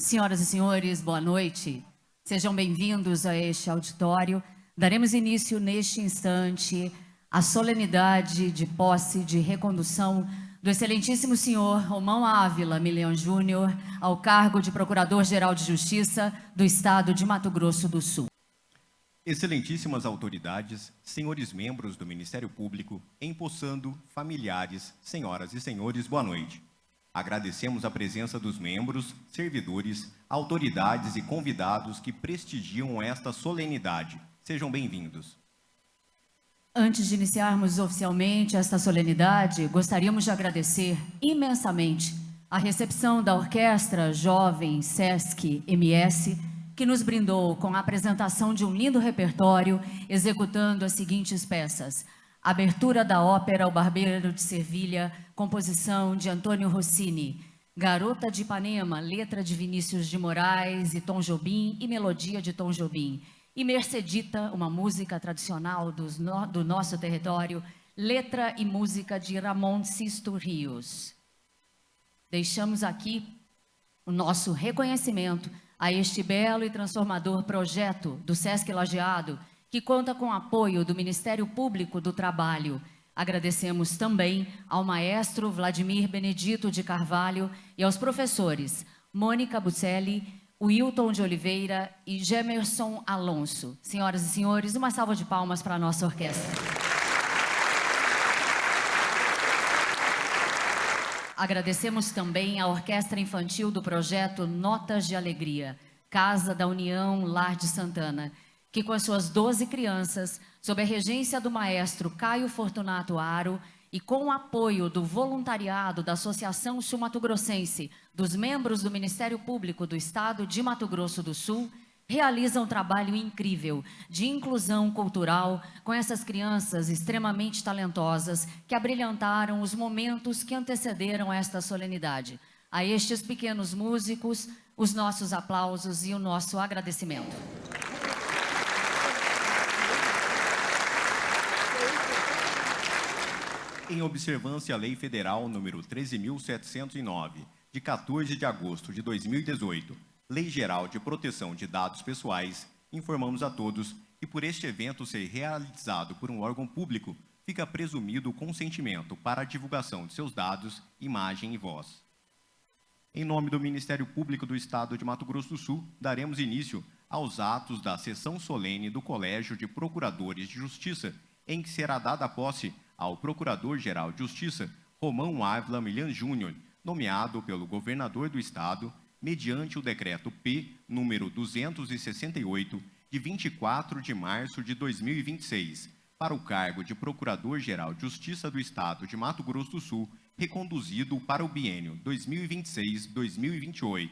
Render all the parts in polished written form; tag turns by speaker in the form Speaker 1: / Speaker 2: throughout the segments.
Speaker 1: Senhoras e senhores, boa noite. Sejam bem-vindos a este auditório. Daremos início neste instante à solenidade de posse de recondução do excelentíssimo senhor Romão Ávila Milian Júnior ao cargo de Procurador-Geral de Justiça do Estado de Mato Grosso do Sul.
Speaker 2: Excelentíssimas autoridades, senhores membros do Ministério Público, empossando, familiares, senhoras e senhores, boa noite. Agradecemos a presença dos membros, servidores, autoridades e convidados que prestigiam esta solenidade. Sejam bem-vindos.
Speaker 1: Antes de iniciarmos oficialmente esta solenidade, gostaríamos de agradecer imensamente a recepção da Orquestra Jovem Sesc MS, que nos brindou com a apresentação de um lindo repertório, executando as seguintes peças: abertura da ópera O Barbeiro de Sevilha, composição de Antônio Rossini; Garota de Ipanema, letra de Vinícius de Moraes e Tom Jobim, e melodia de Tom Jobim; e Mercedita, uma música tradicional do nosso território, letra e música de Ramon Sisto Rios. Deixamos aqui o nosso reconhecimento a este belo e transformador projeto do Sesc Lajeado, que conta com o apoio do Ministério Público do Trabalho. Agradecemos também ao maestro Vladimir Benedito de Carvalho e aos professores Mônica Bucelli, Wilton de Oliveira e Gemerson Alonso. Senhoras e senhores, uma salva de palmas para a nossa orquestra. Agradecemos também à Orquestra Infantil do projeto Notas de Alegria, Casa da União Lar de Santana, que com as suas 12 crianças, sob a regência do maestro Caio Fortunato Aro e com o apoio do voluntariado da Associação Sul-Mato-Grossense, dos membros do Ministério Público do Estado de Mato Grosso do Sul, realiza um trabalho incrível de inclusão cultural com essas crianças extremamente talentosas que abrilhantaram os momentos que antecederam esta solenidade. A estes pequenos músicos, os nossos aplausos e o nosso agradecimento.
Speaker 2: Em observância à Lei Federal número 13.709, de 14 de agosto de 2018, Lei Geral de Proteção de Dados Pessoais, informamos a todos que por este evento ser realizado por um órgão público, fica presumido o consentimento para a divulgação de seus dados, imagem e voz. Em nome do Ministério Público do Estado de Mato Grosso do Sul, daremos início aos atos da sessão solene do Colégio de Procuradores de Justiça, em que será dada posse ao Procurador-Geral de Justiça, Romão Ávila Milian Júnior, nomeado pelo Governador do Estado, mediante o Decreto P. número 268, de 24 de março de 2026, para o cargo de Procurador-Geral de Justiça do Estado de Mato Grosso do Sul, reconduzido para o biênio 2026-2028.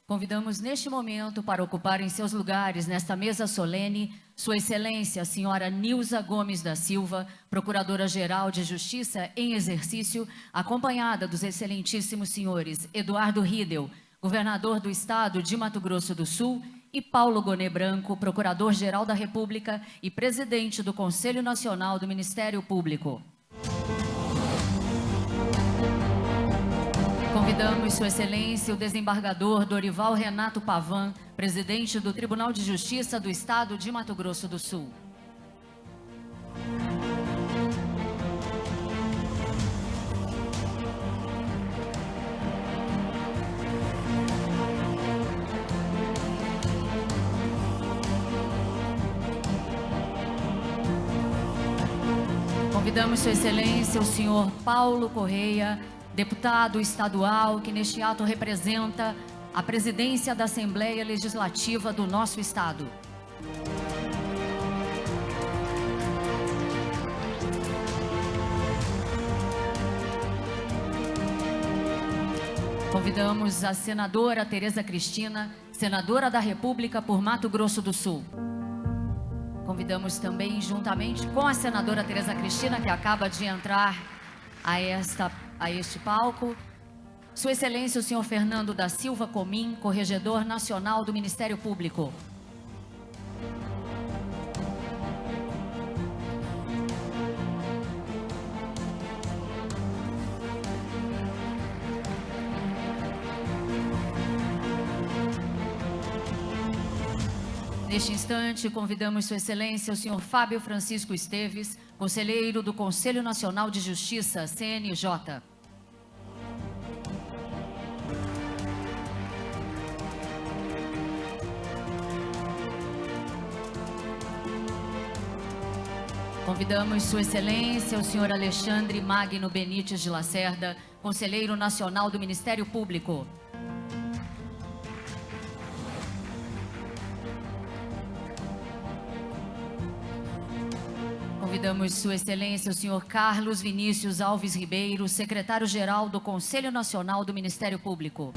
Speaker 1: Convidamos neste momento para ocupar em seus lugares nesta mesa solene Sua Excelência, a senhora Nilza Gomes da Silva, Procuradora-Geral de Justiça em exercício, acompanhada dos excelentíssimos senhores Eduardo Riedel, Governador do Estado de Mato Grosso do Sul, e Paulo Gonet Branco, Procurador-Geral da República e Presidente do Conselho Nacional do Ministério Público. Convidamos Sua Excelência, o desembargador Dorival Renato Pavan, presidente do Tribunal de Justiça do Estado de Mato Grosso do Sul. Convidamos Sua Excelência, o senhor Paulo Correia, deputado estadual, que neste ato representa a presidência da Assembleia Legislativa do nosso estado. Convidamos a senadora Tereza Cristina, senadora da República por Mato Grosso do Sul. Convidamos também, juntamente com a senadora Tereza Cristina, que acaba de entrar a este palco, Sua Excelência, o senhor Fernando da Silva Comim, Corregedor Nacional do Ministério Público. Neste instante, convidamos Sua Excelência, o senhor Fábio Francisco Esteves, conselheiro do Conselho Nacional de Justiça, CNJ. Convidamos Sua Excelência, o senhor Alexandre Magno Benites de Lacerda, conselheiro nacional do Ministério Público. Convidamos Sua Excelência, o senhor Carlos Vinícius Alves Ribeiro, secretário-geral do Conselho Nacional do Ministério Público.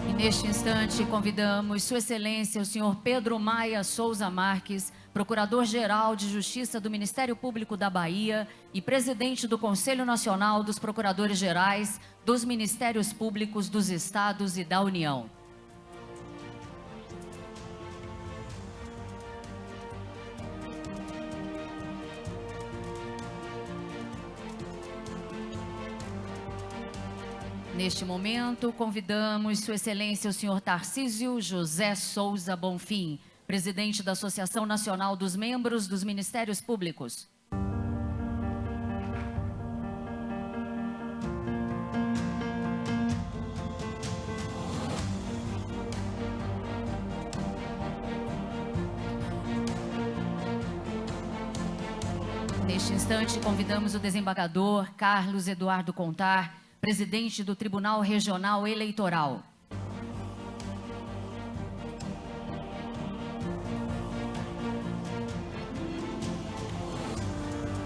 Speaker 1: E neste instante, convidamos Sua Excelência, o senhor Pedro Maia Souza Marques, procurador-geral de Justiça do Ministério Público da Bahia e presidente do Conselho Nacional dos Procuradores-Gerais dos Ministérios Públicos dos Estados e da União. Neste momento, convidamos Sua Excelência, o senhor Tarcísio José Souza Bonfim, presidente da Associação Nacional dos Membros dos Ministérios Públicos. Neste instante, convidamos o desembargador Carlos Eduardo Contar, presidente do Tribunal Regional Eleitoral.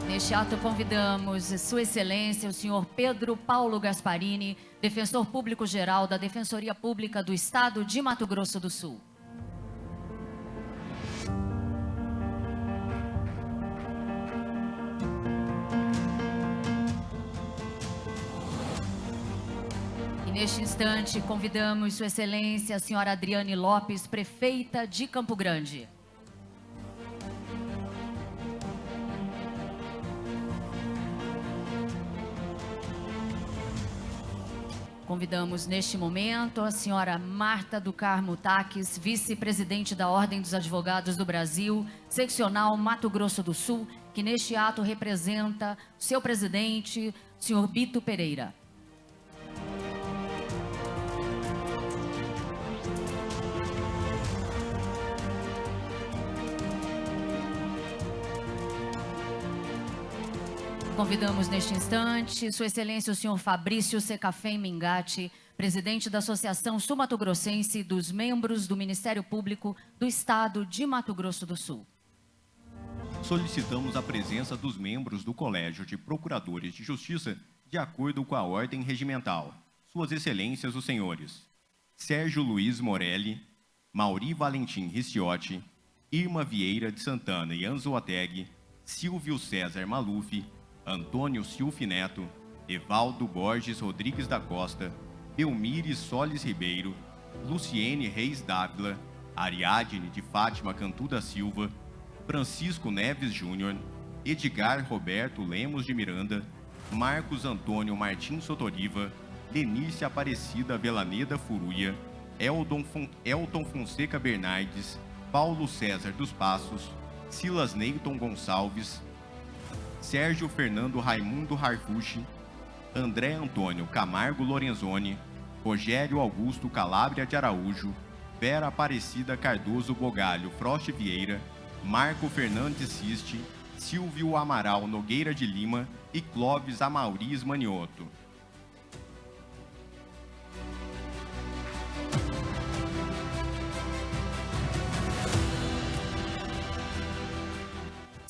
Speaker 1: Neste ato, convidamos Sua Excelência, o senhor Pedro Paulo Gasparini, defensor público-geral da Defensoria Pública do Estado de Mato Grosso do Sul. Neste instante, convidamos Sua Excelência, a senhora Adriane Lopes, prefeita de Campo Grande. Convidamos neste momento a senhora Marta do Carmo Taques, vice-presidente da Ordem dos Advogados do Brasil, seccional Mato Grosso do Sul, que neste ato representa o seu presidente, o senhor Bito Pereira. Convidamos neste instante Sua Excelência o senhor Fabrício Secafém Mingatti, presidente da Associação Sul-Mato-Grossense dos Membros do Ministério Público do Estado de Mato Grosso do Sul.
Speaker 2: Solicitamos a presença dos membros do Colégio de Procuradores de Justiça de acordo com a ordem regimental. Suas Excelências os senhores Sérgio Luiz Morelli, Mauri Valentim Ricciotti, Irma Vieira de Santana e Anzo Ateg, Silvio César Maluf, Antônio Silfi Neto, Evaldo Borges Rodrigues da Costa, Belmires Solis Ribeiro, Luciene Reis Dávila, Ariadne de Fátima Cantu da Silva, Francisco Neves Júnior, Edgar Roberto Lemos de Miranda, Marcos Antônio Martins Sotoriva, Lenícia Aparecida Velaneda Furuia, Elton Fonseca Bernardes, Paulo César dos Passos, Silas Neyton Gonçalves, Sérgio Fernando Raimundo Harfucci, André Antônio Camargo Lorenzoni, Rogério Augusto Calabria de Araújo, Vera Aparecida Cardoso Bogalho Frost Vieira, Marco Fernandes Siste, Silvio Amaral Nogueira de Lima e Clóvis Amauriz Manioto.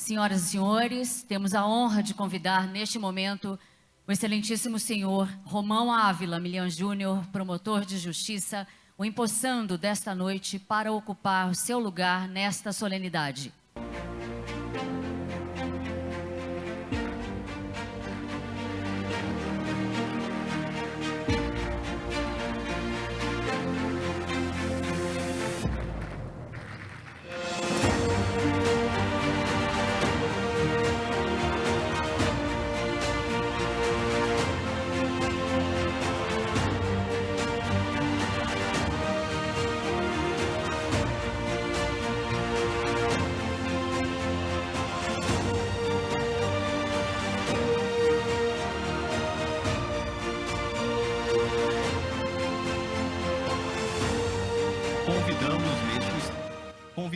Speaker 1: Senhoras e senhores, temos a honra de convidar neste momento o excelentíssimo senhor Romão Ávila Milian Júnior, promotor de justiça, o empossando desta noite para ocupar o seu lugar nesta solenidade.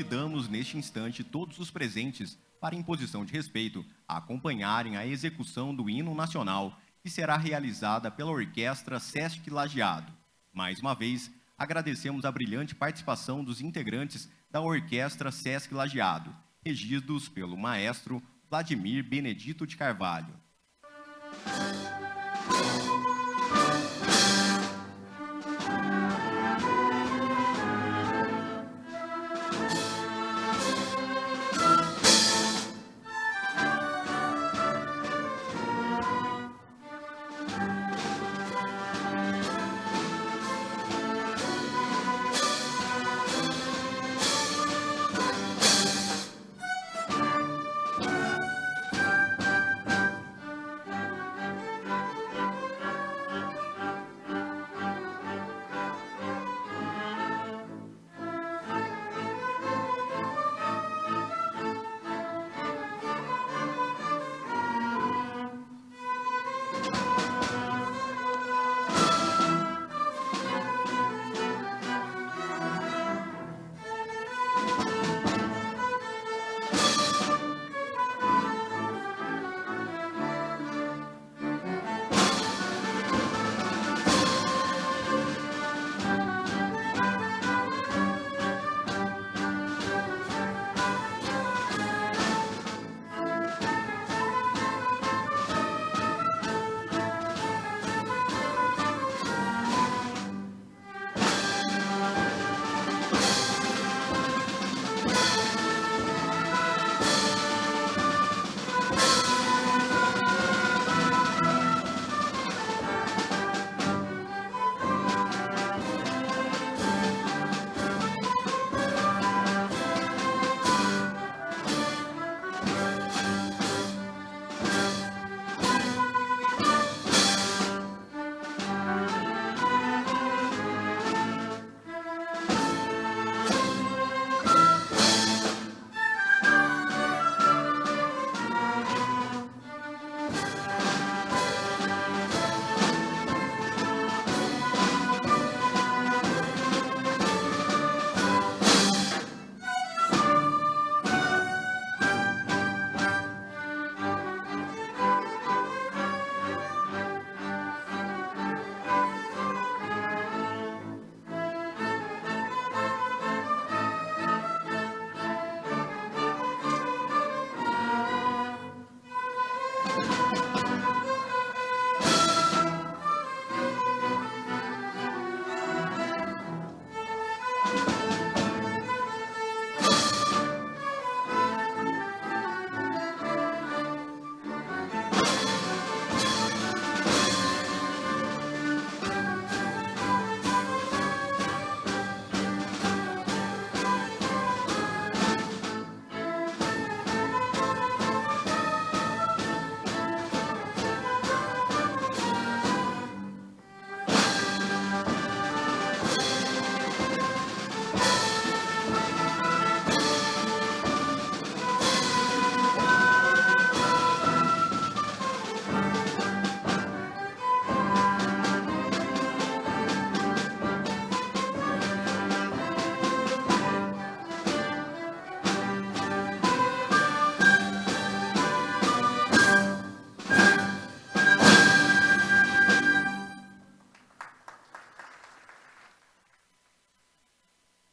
Speaker 2: convidamos neste instante todos os presentes para imposição de respeito a acompanharem a execução do hino nacional, que será realizada pela Orquestra Sesc Lajeado. Mais uma vez, agradecemos a brilhante participação dos integrantes da Orquestra Sesc Lajeado, regidos pelo maestro Vladimir Benedito de Carvalho.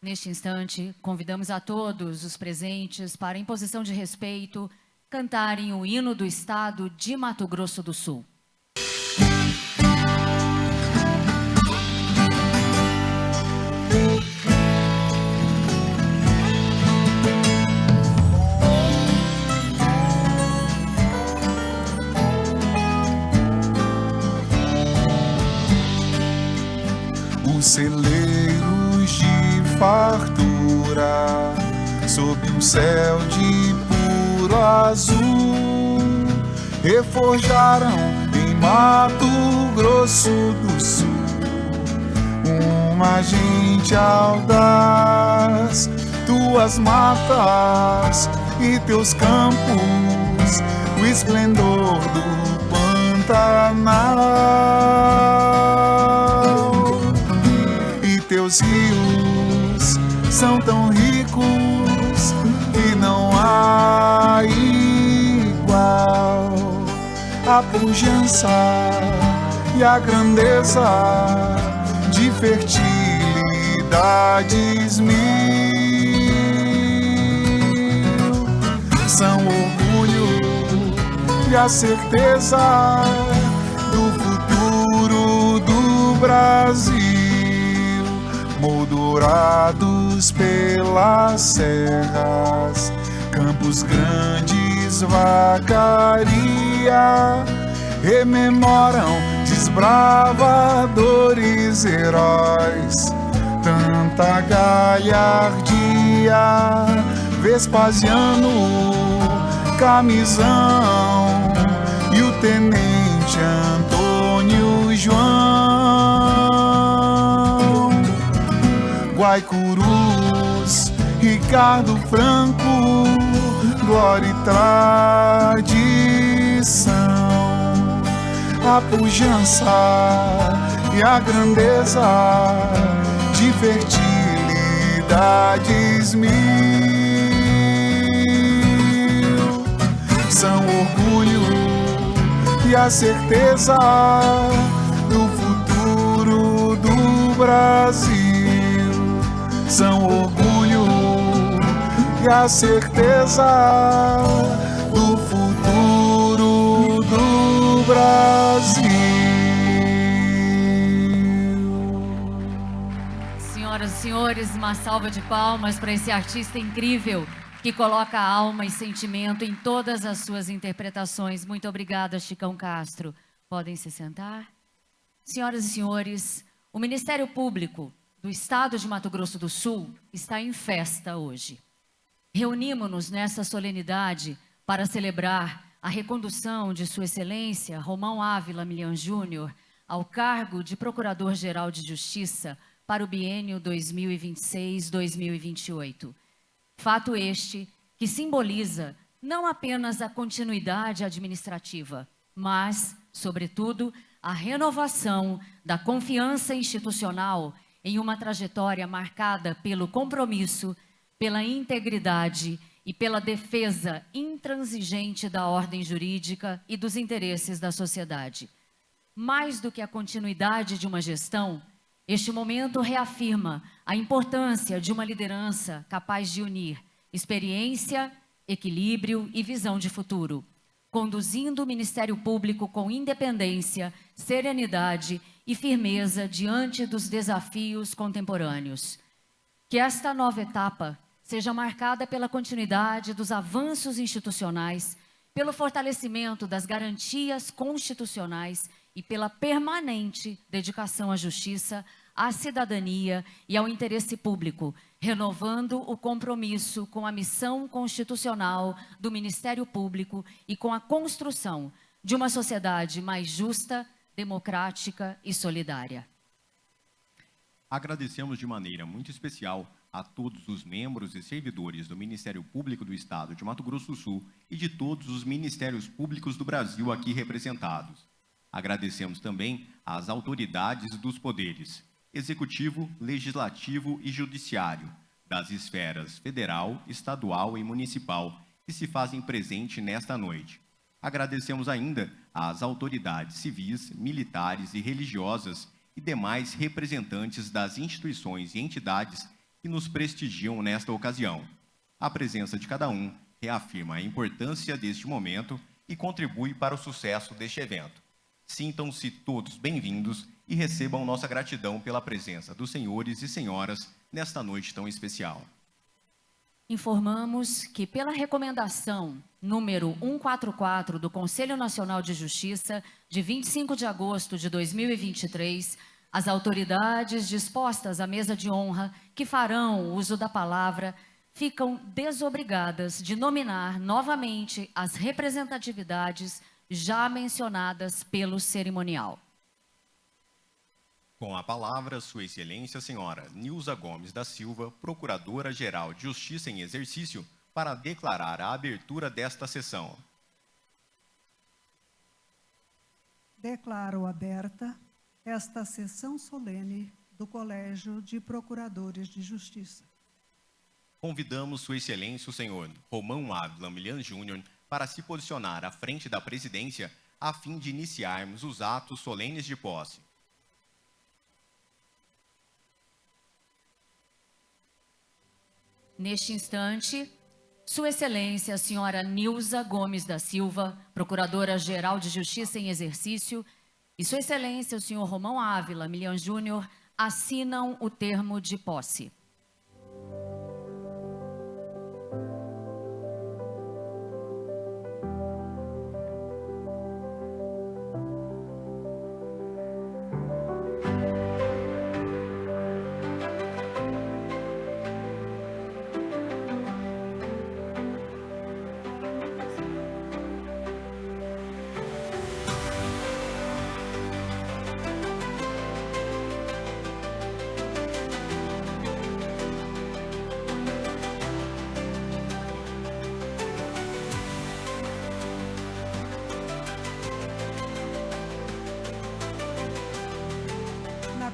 Speaker 1: Neste instante, convidamos a todos os presentes para, em posição de respeito, cantarem o hino do Estado de Mato Grosso do Sul.
Speaker 3: Os celeiros de fartura, sob um céu de puro azul, reforjaram em Mato Grosso do Sul uma gente audaz. Tuas matas e teus campos, o esplendor do Pantanal, e teus rios são tão ricos pujança e a grandeza de fertilidades mil. São orgulho e a certeza do futuro do Brasil, moldurados pelas serras, Campos Grandes, Vacaria, rememoram desbravadores heróis, tanta galhardia. Vespasiano, Camisão e o tenente Antônio João, Guaicurus, Ricardo Franco, glória e tradição, a pujança e a grandeza de fertilidades mil. São orgulho e a certeza do futuro do Brasil. São orgulho e a certeza do futuro do Brasil.
Speaker 1: Senhoras e senhores, uma salva de palmas para esse artista incrível que coloca alma e sentimento em todas as suas interpretações. Muito obrigada, Chicão Castro. Podem se sentar. Senhoras e senhores, o Ministério Público do Estado de Mato Grosso do Sul está em festa hoje. Reunimos-nos nesta solenidade para celebrar a recondução de Sua Excelência Romão Ávila Milian Júnior ao cargo de Procurador-Geral de Justiça para o biênio 2026-2028. Fato este que simboliza não apenas a continuidade administrativa, mas, sobretudo, a renovação da confiança institucional em uma trajetória marcada pelo compromisso, pela integridade e pela defesa intransigente da ordem jurídica e dos interesses da sociedade. Mais do que a continuidade de uma gestão, este momento reafirma a importância de uma liderança capaz de unir experiência, equilíbrio e visão de futuro, conduzindo o Ministério Público com independência, serenidade e firmeza diante dos desafios contemporâneos. Que esta nova etapa seja marcada pela continuidade dos avanços institucionais, pelo fortalecimento das garantias constitucionais e pela permanente dedicação à justiça, à cidadania e ao interesse público, renovando o compromisso com a missão constitucional do Ministério Público e com a construção de uma sociedade mais justa, democrática e solidária.
Speaker 2: Agradecemos de maneira muito especial a todos os membros e servidores do Ministério Público do Estado de Mato Grosso do Sul e de todos os ministérios públicos do Brasil aqui representados. Agradecemos também às autoridades dos poderes Executivo, Legislativo e Judiciário, das esferas federal, estadual e municipal, que se fazem presente nesta noite. Agradecemos ainda às autoridades civis, militares e religiosas e demais representantes das instituições e entidades que nos prestigiam nesta ocasião. A presença de cada um reafirma a importância deste momento e contribui para o sucesso deste evento. Sintam-se todos bem-vindos e recebam nossa gratidão pela presença dos senhores e senhoras nesta noite tão especial.
Speaker 1: Informamos que, pela recomendação número 144 do Conselho Nacional de Justiça, de 25 de agosto de 2023, as autoridades dispostas à mesa de honra que farão uso da palavra ficam desobrigadas de nominar novamente as representatividades já mencionadas pelo cerimonial.
Speaker 2: Com a palavra, Sua Excelência Senhora Nilza Gomes da Silva, Procuradora-Geral de Justiça em Exercício, para declarar a abertura desta sessão.
Speaker 4: Declaro aberta esta sessão solene do Colégio de Procuradores de Justiça.
Speaker 2: Convidamos Sua Excelência o Senhor Romão Ávila Milian Júnior para se posicionar à frente da presidência, a fim de iniciarmos os atos solenes de posse.
Speaker 1: Neste instante, Sua Excelência, a senhora Nilza Gomes da Silva, Procuradora-Geral de Justiça em exercício, e Sua Excelência, o senhor Romão Ávila Milian Júnior, assinam o termo de posse.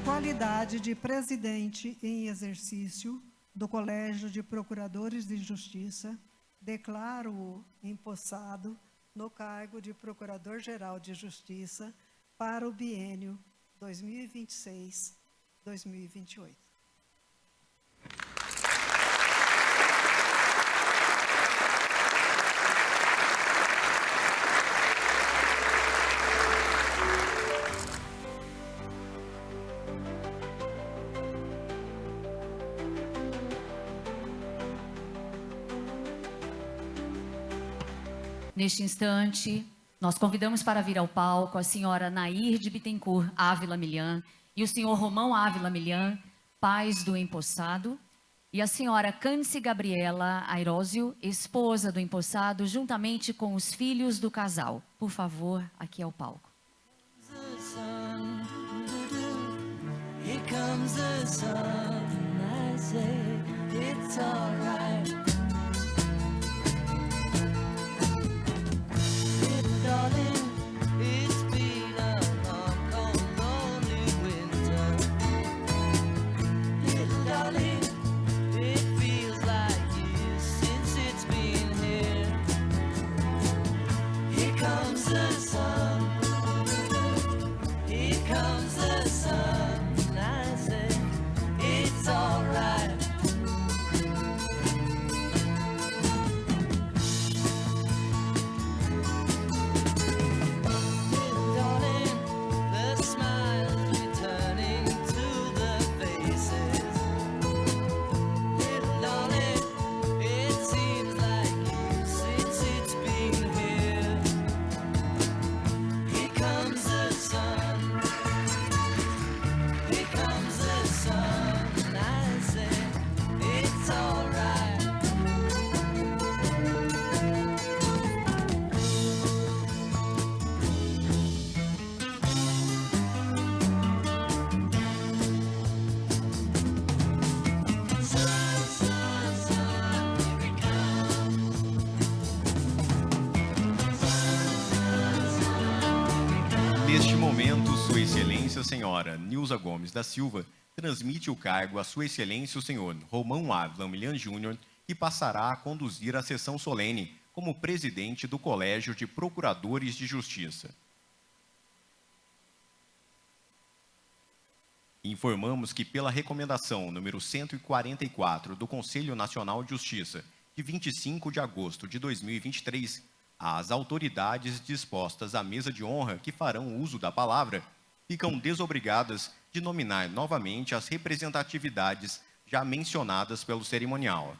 Speaker 4: Qualidade de presidente em exercício do Colégio de Procuradores de Justiça, declaro-o empossado no cargo de Procurador-Geral de Justiça para o biênio 2026-2028.
Speaker 1: Neste instante, nós convidamos para vir ao palco a senhora Nair de Bittencourt Ávila Milian e o senhor Romão Ávila Milian, pais do empossado, e a senhora Cândice Gabriela Airósio, esposa do empossado, juntamente com os filhos do casal. Por favor, aqui ao palco.
Speaker 5: Here comes the sun, I say it's alright. Darling, it's been a long, cold, lonely winter. Little darling, it feels like years since it's been here. Here comes the sun. Here comes the sun. I say it's alright.
Speaker 2: Neste momento, Sua Excelência a Senhora Nilza Gomes da Silva transmite o cargo a Sua Excelência o Senhor Romão Ávila Milian Júnior, que passará a conduzir a sessão solene como presidente do Colégio de Procuradores de Justiça. Informamos que, pela recomendação número 144 do Conselho Nacional de Justiça, de 25 de agosto de 2023, as autoridades dispostas à mesa de honra que farão uso da palavra ficam desobrigadas de nominar novamente as representatividades já mencionadas pelo cerimonial.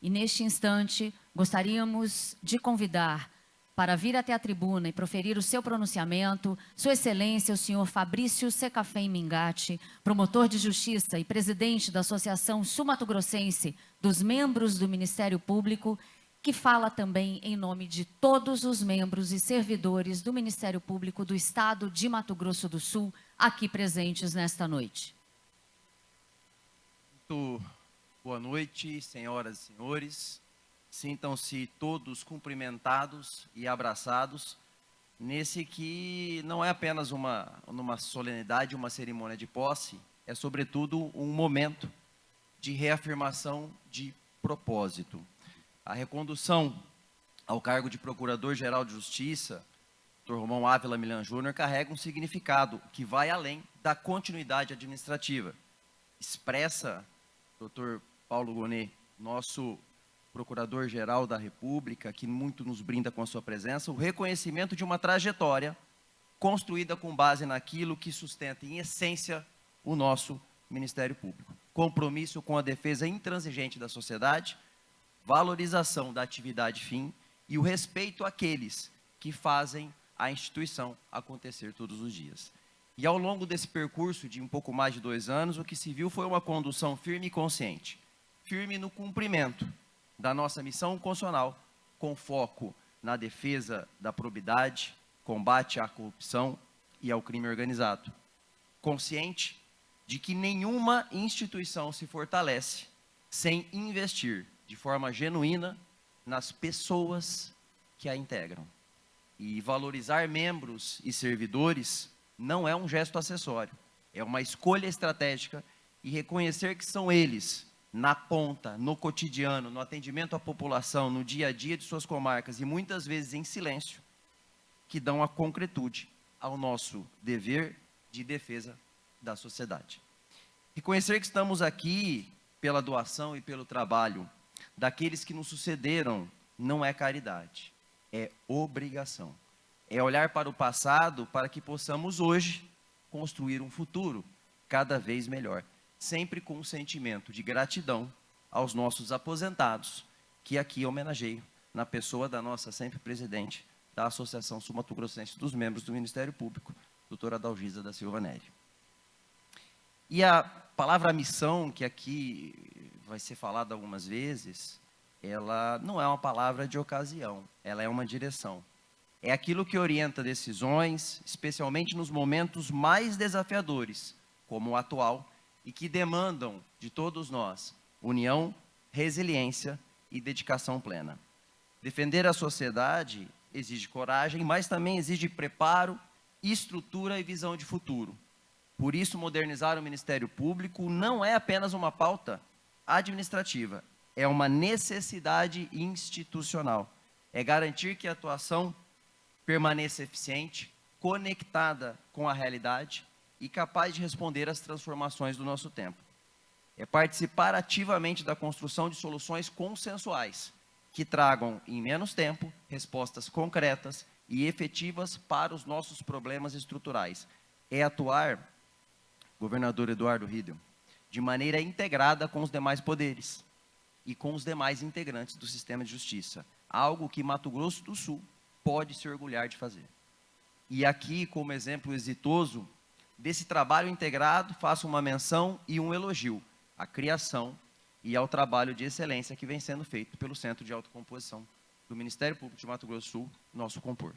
Speaker 1: E neste instante, gostaríamos de convidar para vir até a tribuna e proferir o seu pronunciamento, Sua Excelência, o senhor Fabrício Secafém Mingatti, promotor de justiça e presidente da Associação Sul-Mato-Grossense dos Membros do Ministério Público, que fala também em nome de todos os membros e servidores do Ministério Público do Estado de Mato Grosso do Sul, aqui presentes nesta noite.
Speaker 6: Muito boa noite, senhoras e senhores. Sintam-se todos cumprimentados e abraçados nesse que não é apenas uma solenidade, uma cerimônia de posse, é sobretudo um momento de reafirmação de propósito. A recondução ao cargo de Procurador-Geral de Justiça Dr. Romão Ávila Milan Júnior, carrega um significado que vai além da continuidade administrativa. Expressa, Dr. Paulo Gonet, nosso Procurador-Geral da República, que muito nos brinda com a sua presença, o reconhecimento de uma trajetória construída com base naquilo que sustenta, em essência, o nosso Ministério Público. Compromisso com a defesa intransigente da sociedade, valorização da atividade fim e o respeito àqueles que fazem a instituição acontecer todos os dias. E ao longo desse percurso de um pouco mais de 2 anos, o que se viu foi uma condução firme e consciente, firme no cumprimento da nossa missão constitucional, com foco na defesa da probidade, combate à corrupção e ao crime organizado. Consciente de que nenhuma instituição se fortalece sem investir de forma genuína nas pessoas que a integram. E valorizar membros e servidores não é um gesto acessório, é uma escolha estratégica e reconhecer que são eles, na ponta, no cotidiano, no atendimento à população, no dia a dia de suas comarcas e muitas vezes em silêncio, que dão a concretude ao nosso dever de defesa da sociedade. Reconhecer que estamos aqui pela doação e pelo trabalho daqueles que nos sucederam não é caridade, é obrigação. É olhar para o passado para que possamos hoje construir um futuro cada vez melhor, sempre com um sentimento de gratidão aos nossos aposentados, que aqui homenageio na pessoa da nossa sempre presidente da Associação Sul-Mato-Grossense dos Membros do Ministério Público, doutora Adalgisa da Silva Neri. E a palavra missão, que aqui vai ser falada algumas vezes, ela não é uma palavra de ocasião, ela é uma direção. É aquilo que orienta decisões, especialmente nos momentos mais desafiadores, como o atual, e que demandam de todos nós união, resiliência e dedicação plena. Defender a sociedade exige coragem, mas também exige preparo, estrutura e visão de futuro. Por isso, modernizar o Ministério Público não é apenas uma pauta administrativa, é uma necessidade institucional. É garantir que a atuação permaneça eficiente, conectada com a realidade e capaz de responder às transformações do nosso tempo. É participar ativamente da construção de soluções consensuais, que tragam, em menos tempo, respostas concretas e efetivas para os nossos problemas estruturais. É atuar, governador Eduardo Riedel, de maneira integrada com os demais poderes e com os demais integrantes do sistema de justiça, algo que Mato Grosso do Sul pode se orgulhar de fazer. E aqui, como exemplo exitoso desse trabalho integrado, faço uma menção e um elogio à criação e ao trabalho de excelência que vem sendo feito pelo Centro de Autocomposição do Ministério Público de Mato Grosso do Sul, nosso compor.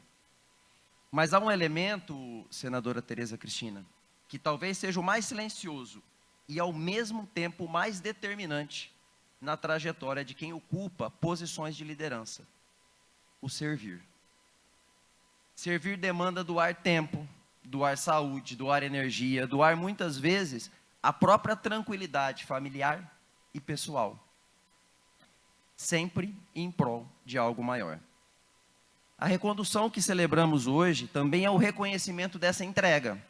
Speaker 6: Mas há um elemento, senadora Tereza Cristina, que talvez seja o mais silencioso e ao mesmo tempo o mais determinante na trajetória de quem ocupa posições de liderança: o servir. Servir demanda doar tempo, doar saúde, doar energia, doar muitas vezes a própria tranquilidade familiar e pessoal, sempre em prol de algo maior. A recondução que celebramos hoje também é o reconhecimento dessa entrega.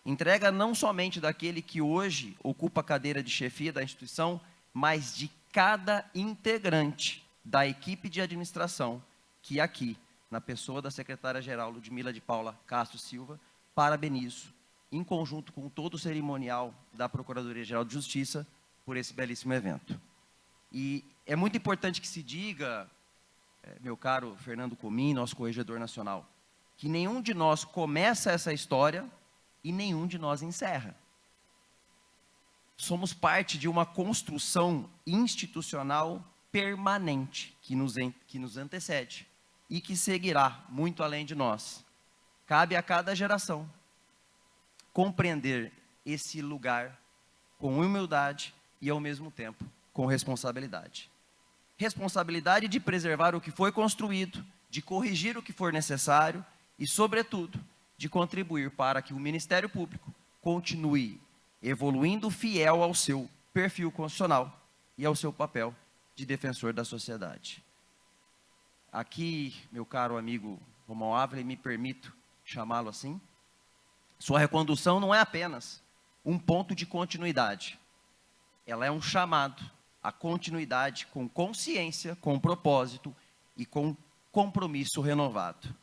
Speaker 6: Entrega não somente daquele que hoje ocupa a cadeira de chefia da instituição, mas de cada integrante da equipe de administração que aqui, na pessoa da secretária-geral Ludmila de Paula Castro Silva, parabenizo, em conjunto com todo o cerimonial da Procuradoria-Geral de Justiça, por esse belíssimo evento. E é muito importante que se diga, meu caro Fernando Comim, nosso corregedor nacional, que nenhum de nós começa essa história e nenhum de nós encerra. Somos parte de uma construção institucional permanente que nos antecede e que seguirá muito além de nós. Cabe a cada geração compreender esse lugar com humildade e, ao mesmo tempo, com responsabilidade. Responsabilidade de preservar o que foi construído, de corrigir o que for necessário e, sobretudo, de contribuir para que o Ministério Público continue evoluindo fiel ao seu perfil constitucional e ao seu papel de defensor da sociedade. Aqui, meu caro amigo Romão Ávila, me permito chamá-lo assim, sua recondução não é apenas um ponto de continuidade. Ela é um chamado à continuidade com consciência, com propósito e com compromisso renovado.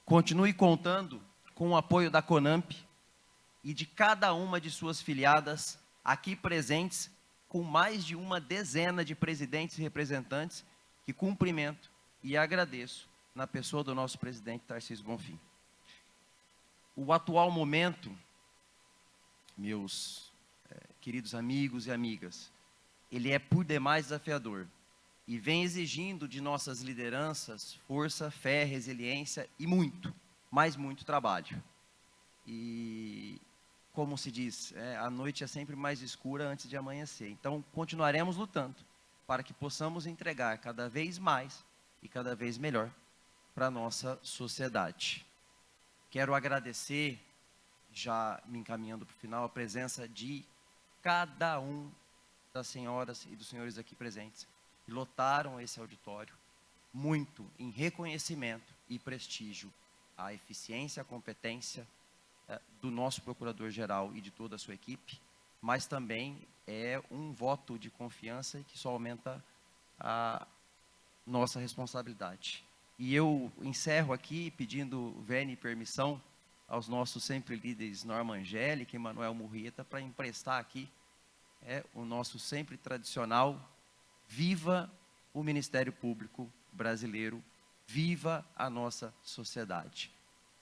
Speaker 6: Continue contando com o apoio da CONAMP e de cada uma de suas filiadas aqui presentes, com mais de uma dezena de presidentes e representantes que cumprimento e agradeço na pessoa do nosso presidente Tarcísio Bonfim. O atual momento, meus queridos amigos e amigas, ele é por demais desafiador e vem exigindo de nossas lideranças força, fé, resiliência e muito, mas muito trabalho. E, como se diz, a noite é sempre mais escura antes de amanhecer. Então, continuaremos lutando para que possamos entregar cada vez mais e cada vez melhor para a nossa sociedade. Quero agradecer, já me encaminhando para o final, a presença de cada um das senhoras e dos senhores aqui presentes, que lotaram esse auditório, muito em reconhecimento e prestígio à eficiência, à competência do nosso Procurador-Geral e de toda a sua equipe, mas também é um voto de confiança que só aumenta a nossa responsabilidade. E eu encerro aqui pedindo vênia e permissão aos nossos sempre líderes Norma Angélica e Manuel Murrieta para emprestar aqui o nosso sempre tradicional "Viva o Ministério Público Brasileiro, viva a nossa sociedade".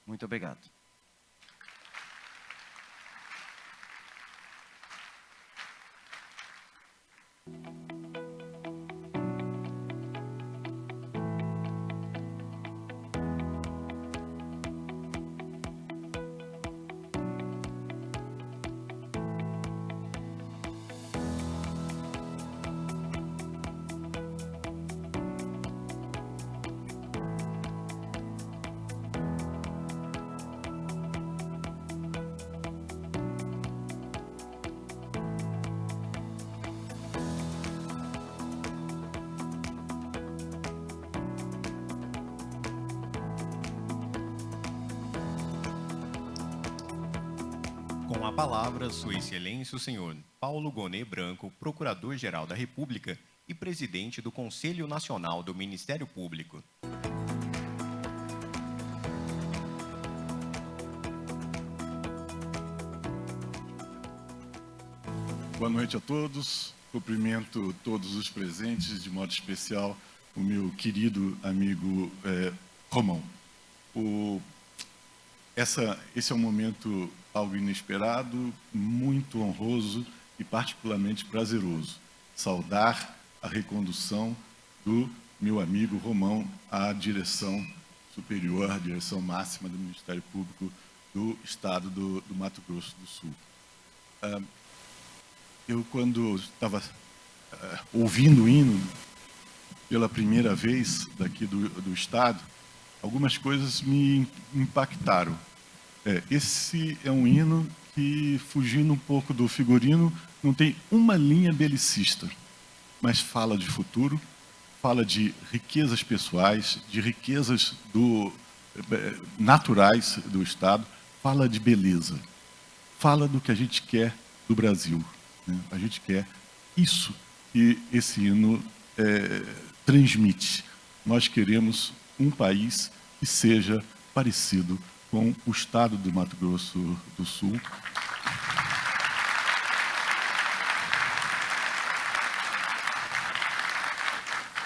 Speaker 6: Muito obrigado.
Speaker 2: Com a palavra, Sua Excelência o Senhor Paulo Gonet Branco, Procurador-Geral da República e Presidente do Conselho Nacional do Ministério Público.
Speaker 7: Boa noite a todos. Cumprimento todos os presentes, de modo especial o meu querido amigo Romão. Esse é um momento algo inesperado, muito honroso e particularmente prazeroso. Saudar a recondução do meu amigo Romão à direção superior, à direção máxima do Ministério Público do Estado do Mato Grosso do Sul. Eu, quando estava ouvindo o hino pela primeira vez daqui do Estado, algumas coisas me impactaram. Esse é um hino que, fugindo um pouco do figurino, não tem uma linha belicista, mas fala de futuro, fala de riquezas pessoais, de riquezas naturais do Estado, fala de beleza, fala do que a gente quer do Brasil. Né? A gente quer isso que esse hino transmite. Nós queremos um país que seja parecido com o Estado do Mato Grosso do Sul.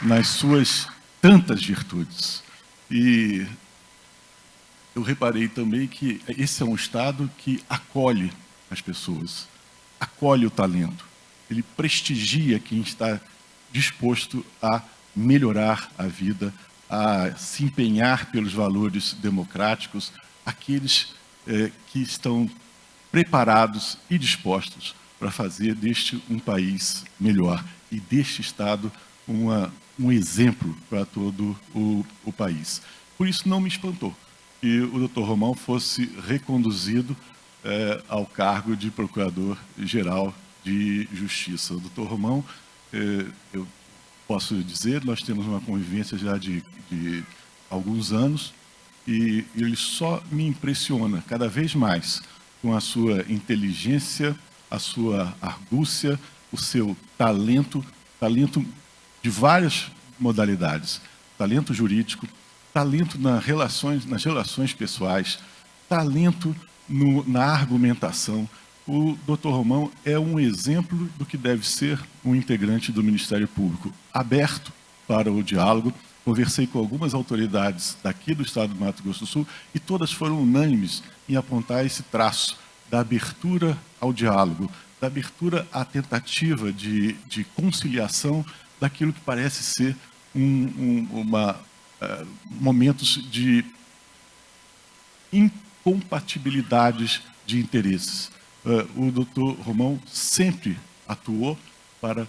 Speaker 7: Nas suas tantas virtudes. E eu reparei também que esse é um Estado que acolhe as pessoas, acolhe o talento. Ele prestigia quem está disposto a melhorar a vida, a se empenhar pelos valores democráticos, aqueles que estão preparados e dispostos para fazer deste um país melhor e deste Estado um exemplo para todo o país. Por isso não me espantou que o Dr. Romão fosse reconduzido ao cargo de Procurador-Geral de Justiça. O Dr. Romão, eu posso dizer, nós temos uma convivência já de alguns anos e ele só me impressiona cada vez mais com a sua inteligência, a sua argúcia, o seu talento de várias modalidades, talento jurídico, talento nas relações pessoais, talento na argumentação. O Dr. Romão é um exemplo do que deve ser um integrante do Ministério Público, aberto para o diálogo. Conversei com algumas autoridades daqui do estado do Mato Grosso do Sul e todas foram unânimes em apontar esse traço da abertura ao diálogo, da abertura à tentativa de conciliação daquilo que parece ser momentos de incompatibilidades de interesses. O Dr. Romão sempre atuou para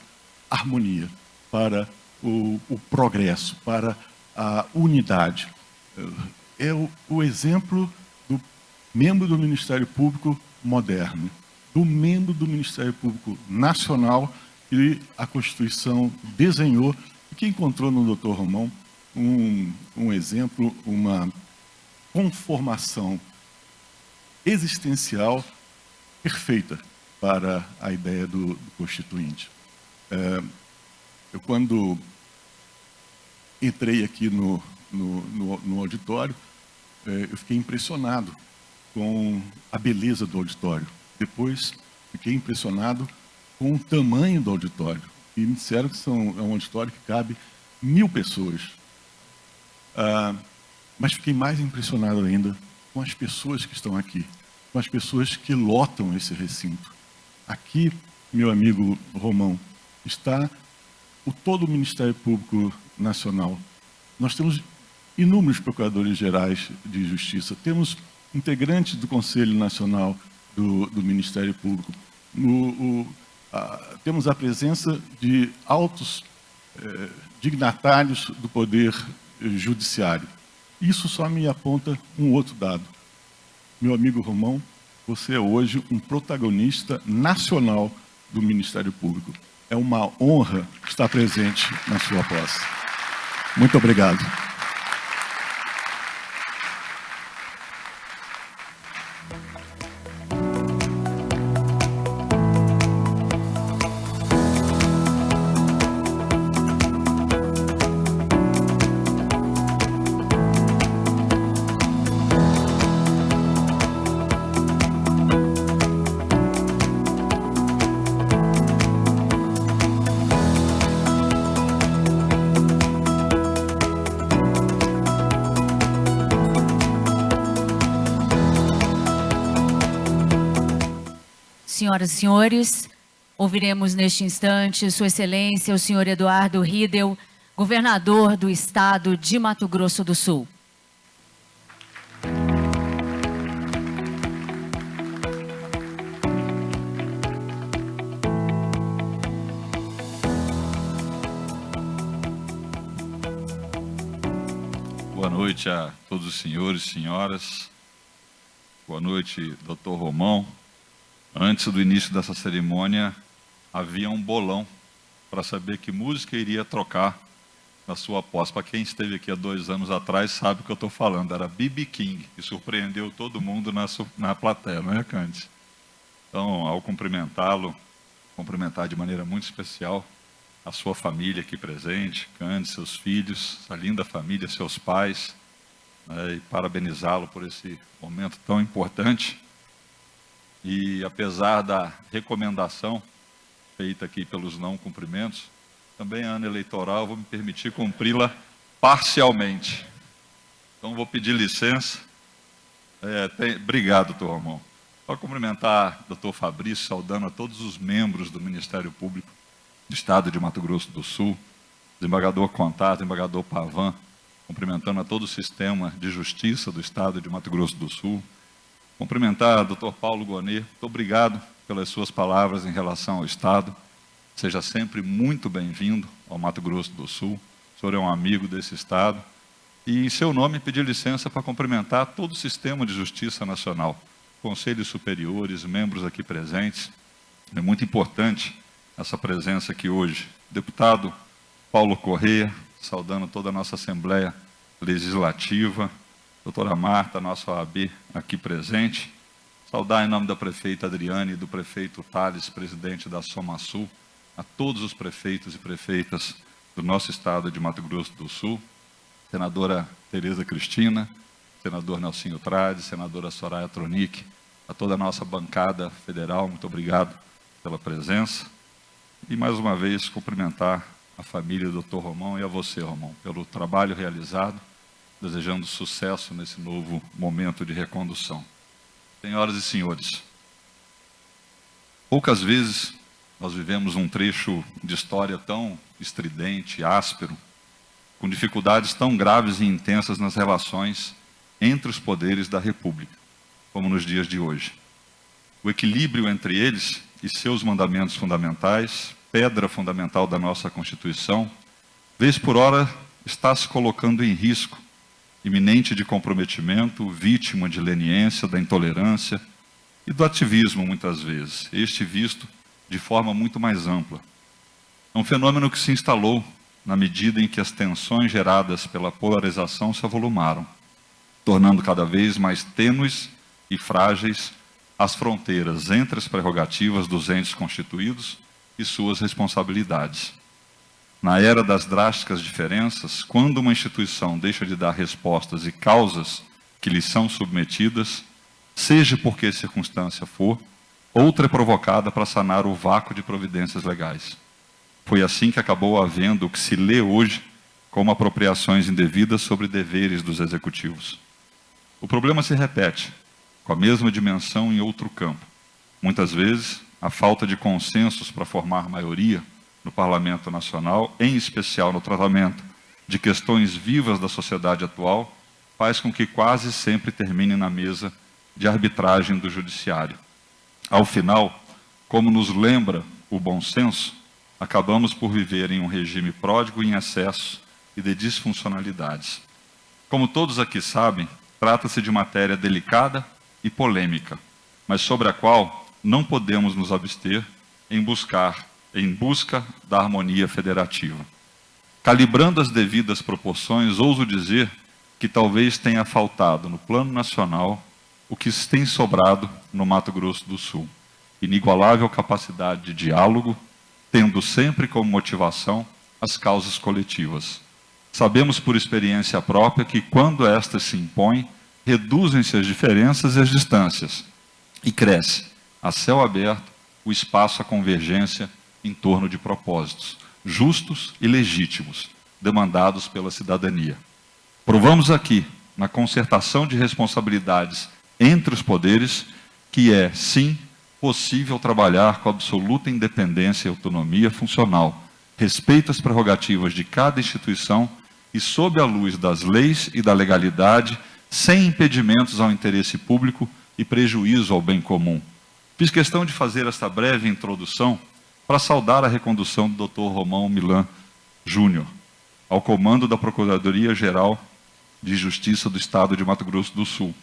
Speaker 7: a harmonia, para o progresso, para a unidade. É o exemplo do membro do Ministério Público moderno, do membro do Ministério Público Nacional que a Constituição desenhou e que encontrou no Dr. Romão um exemplo, uma conformação existencial perfeita para a ideia do Constituinte. Eu, quando entrei aqui no auditório, eu fiquei impressionado com a beleza do auditório. Depois, fiquei impressionado com o tamanho do auditório. E me disseram que é um auditório que cabe 1000 pessoas. Mas fiquei mais impressionado ainda com as pessoas que estão aqui, com as pessoas que lotam esse recinto. Aqui, meu amigo Romão, está todo o Ministério Público Nacional. Nós temos inúmeros procuradores gerais de justiça, temos integrantes do Conselho Nacional do Ministério Público, temos a presença de altos dignatários do Poder Judiciário. Isso só me aponta um outro dado. Meu amigo Romão, você é hoje um protagonista nacional do Ministério Público. É uma honra estar presente na sua posse. Muito obrigado.
Speaker 1: Senhoras e senhores, ouviremos neste instante Sua Excelência, o senhor Eduardo Riedel, governador do estado de Mato Grosso do Sul.
Speaker 8: Boa noite a todos os senhores e senhoras. Boa noite, Dr. Romão. Antes do início dessa cerimônia, havia um bolão para saber que música iria trocar na sua posse. Para quem esteve aqui há 2 anos atrás, sabe o que eu estou falando. Era B.B. King, que surpreendeu todo mundo na plateia, não é, Cândice? Então, ao cumprimentá-lo, cumprimentar de maneira muito especial a sua família aqui presente, Cândice, seus filhos, essa linda família, seus pais, né, e parabenizá-lo por esse momento tão importante. E apesar da recomendação feita aqui pelos não cumprimentos, também ano eleitoral, vou me permitir cumpri-la parcialmente. Então vou pedir licença. Obrigado, doutor Romão. Só cumprimentar o doutor Fabrício, saudando a todos os membros do Ministério Público do Estado de Mato Grosso do Sul, desembargador Contato, desembargador Pavan, cumprimentando a todo o sistema de justiça do Estado de Mato Grosso do Sul. Cumprimentar o Dr. Paulo Gonet, muito obrigado pelas suas palavras em relação ao Estado. Seja sempre muito bem-vindo ao Mato Grosso do Sul. O senhor é um amigo desse Estado. E, em seu nome, pedir licença para cumprimentar todo o sistema de justiça nacional, conselhos superiores, membros aqui presentes. É muito importante essa presença aqui hoje. Deputado Paulo Corrêa, saudando toda a nossa Assembleia Legislativa, doutora Marta, nossa OAB aqui presente. Saudar em nome da prefeita Adriane e do prefeito Thales, presidente da SomaSul, a todos os prefeitos e prefeitas do nosso estado de Mato Grosso do Sul, senadora Tereza Cristina, senador Nelsinho Trades, senadora Soraya Tronic, a toda a nossa bancada federal, muito obrigado pela presença. E mais uma vez cumprimentar a família do Dr. Romão e a você, Romão, pelo trabalho realizado, desejando sucesso nesse novo momento de recondução. Senhoras e senhores, poucas vezes nós vivemos um trecho de história tão estridente, áspero, com dificuldades tão graves e intensas nas relações entre os poderes da República, como nos dias de hoje. O equilíbrio entre eles e seus mandamentos fundamentais, pedra fundamental da nossa Constituição, vez por hora está se colocando em risco, iminente de comprometimento, vítima de leniência, da intolerância e do ativismo, muitas vezes, este visto de forma muito mais ampla. É um fenômeno que se instalou na medida em que as tensões geradas pela polarização se avolumaram, tornando cada vez mais tênues e frágeis as fronteiras entre as prerrogativas dos entes constituídos e suas responsabilidades. Na era das drásticas diferenças, quando uma instituição deixa de dar respostas e causas que lhe são submetidas, seja por que circunstância for, outra é provocada para sanar o vácuo de providências legais. Foi assim que acabou havendo o que se lê hoje como apropriações indevidas sobre deveres dos executivos. O problema se repete, com a mesma dimensão em outro campo. Muitas vezes, a falta de consensos para formar maioria no Parlamento Nacional, em especial no tratamento de questões vivas da sociedade atual, faz com que quase sempre termine na mesa de arbitragem do Judiciário. Ao final, como nos lembra o bom senso, acabamos por viver em um regime pródigo em excesso e de disfuncionalidades. Como todos aqui sabem, trata-se de matéria delicada e polêmica, mas sobre a qual não podemos nos abster em busca da harmonia federativa. Calibrando as devidas proporções, ouso dizer que talvez tenha faltado no plano nacional o que tem sobrado no Mato Grosso do Sul. Inigualável capacidade de diálogo, tendo sempre como motivação as causas coletivas. Sabemos por experiência própria que quando estas se impõem, reduzem-se as diferenças e as distâncias, e cresce, a céu aberto, o espaço à convergência em torno de propósitos justos e legítimos, demandados pela cidadania. Provamos aqui, na concertação de responsabilidades entre os poderes, que é, sim, possível trabalhar com absoluta independência e autonomia funcional, respeito às prerrogativas de cada instituição e sob a luz das leis e da legalidade, sem impedimentos ao interesse público e prejuízo ao bem comum. Fiz questão de fazer esta breve introdução para saudar a recondução do Dr. Romão Milan Júnior ao comando da Procuradoria-Geral de Justiça do Estado de Mato Grosso do Sul,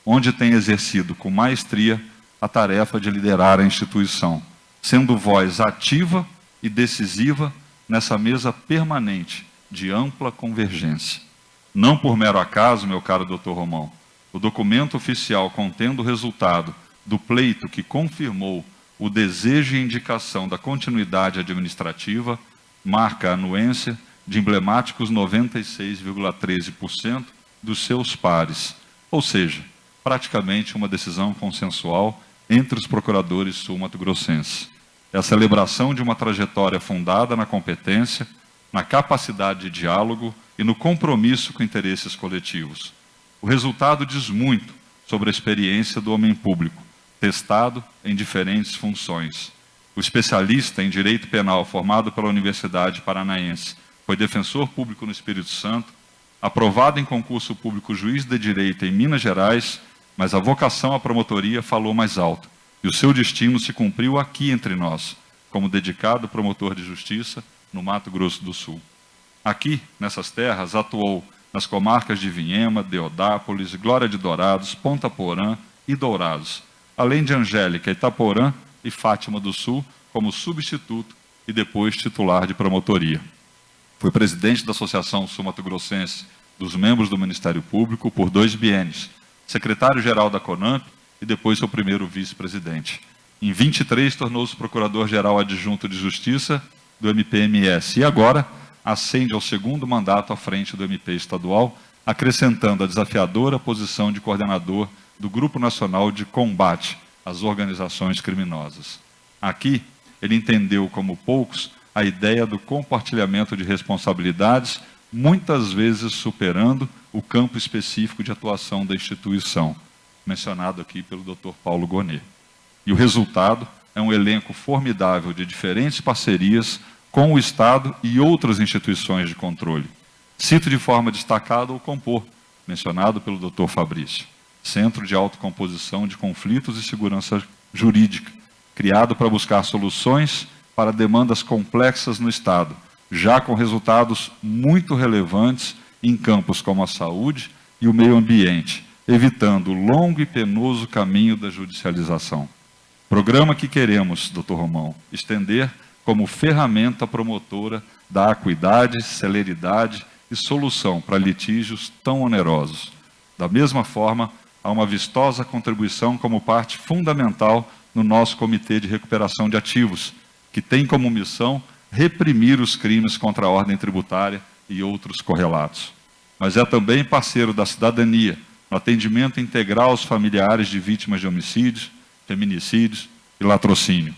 Speaker 8: onde tem exercido com maestria a tarefa de liderar a instituição, sendo voz ativa e decisiva nessa mesa permanente de ampla convergência. Não por mero acaso, meu caro Dr. Romão, o documento oficial contendo o resultado do pleito que confirmou o desejo e indicação da continuidade administrativa marca a anuência de emblemáticos 96,13% dos seus pares, ou seja, praticamente uma decisão consensual entre os procuradores sul-mato-grossenses. É a celebração de uma trajetória fundada na competência, na capacidade de diálogo e no compromisso com interesses coletivos. O resultado diz muito sobre a experiência do homem público, testado em diferentes funções. O especialista em direito penal formado pela Universidade Paranaense foi defensor público no Espírito Santo, aprovado em concurso público juiz de direito em Minas Gerais, mas a vocação à promotoria falou mais alto, e o seu destino se cumpriu aqui entre nós, como dedicado promotor de justiça no Mato Grosso do Sul. Aqui, nessas terras, atuou nas comarcas de Vinhema, Deodápolis, Glória de Dourados, Ponta Porã e Dourados, além de Angélica, Itaporã e Fátima do Sul, como substituto e depois titular de promotoria. Foi presidente da Associação Sul-Mato-Grossense dos membros do Ministério Público por 2 biênios, secretário-geral da CONAMP e depois seu primeiro vice-presidente. Em 23, tornou-se procurador-geral adjunto de Justiça do MPMS e agora ascende ao 2º mandato à frente do MP estadual, acrescentando a desafiadora posição de coordenador do Grupo Nacional de Combate às Organizações Criminosas. Aqui, ele entendeu, como poucos, a ideia do compartilhamento de responsabilidades, muitas vezes superando o campo específico de atuação da instituição, mencionado aqui pelo Dr. Paulo Gonet. E o resultado é um elenco formidável de diferentes parcerias com o Estado e outras instituições de controle. Cito de forma destacada o Compor, mencionado pelo Dr. Fabrício, Centro de Autocomposição de Conflitos e Segurança Jurídica, criado para buscar soluções para demandas complexas no Estado, já com resultados muito relevantes em campos como a saúde e o meio ambiente, evitando o longo e penoso caminho da judicialização. Programa que queremos, Dr. Romão, estender como ferramenta promotora da acuidade, celeridade e solução para litígios tão onerosos. Da mesma forma, há uma vistosa contribuição como parte fundamental no nosso Comitê de Recuperação de Ativos, que tem como missão reprimir os crimes contra a ordem tributária e outros correlatos. Mas é também parceiro da cidadania no atendimento integral aos familiares de vítimas de homicídios, feminicídios e latrocínio.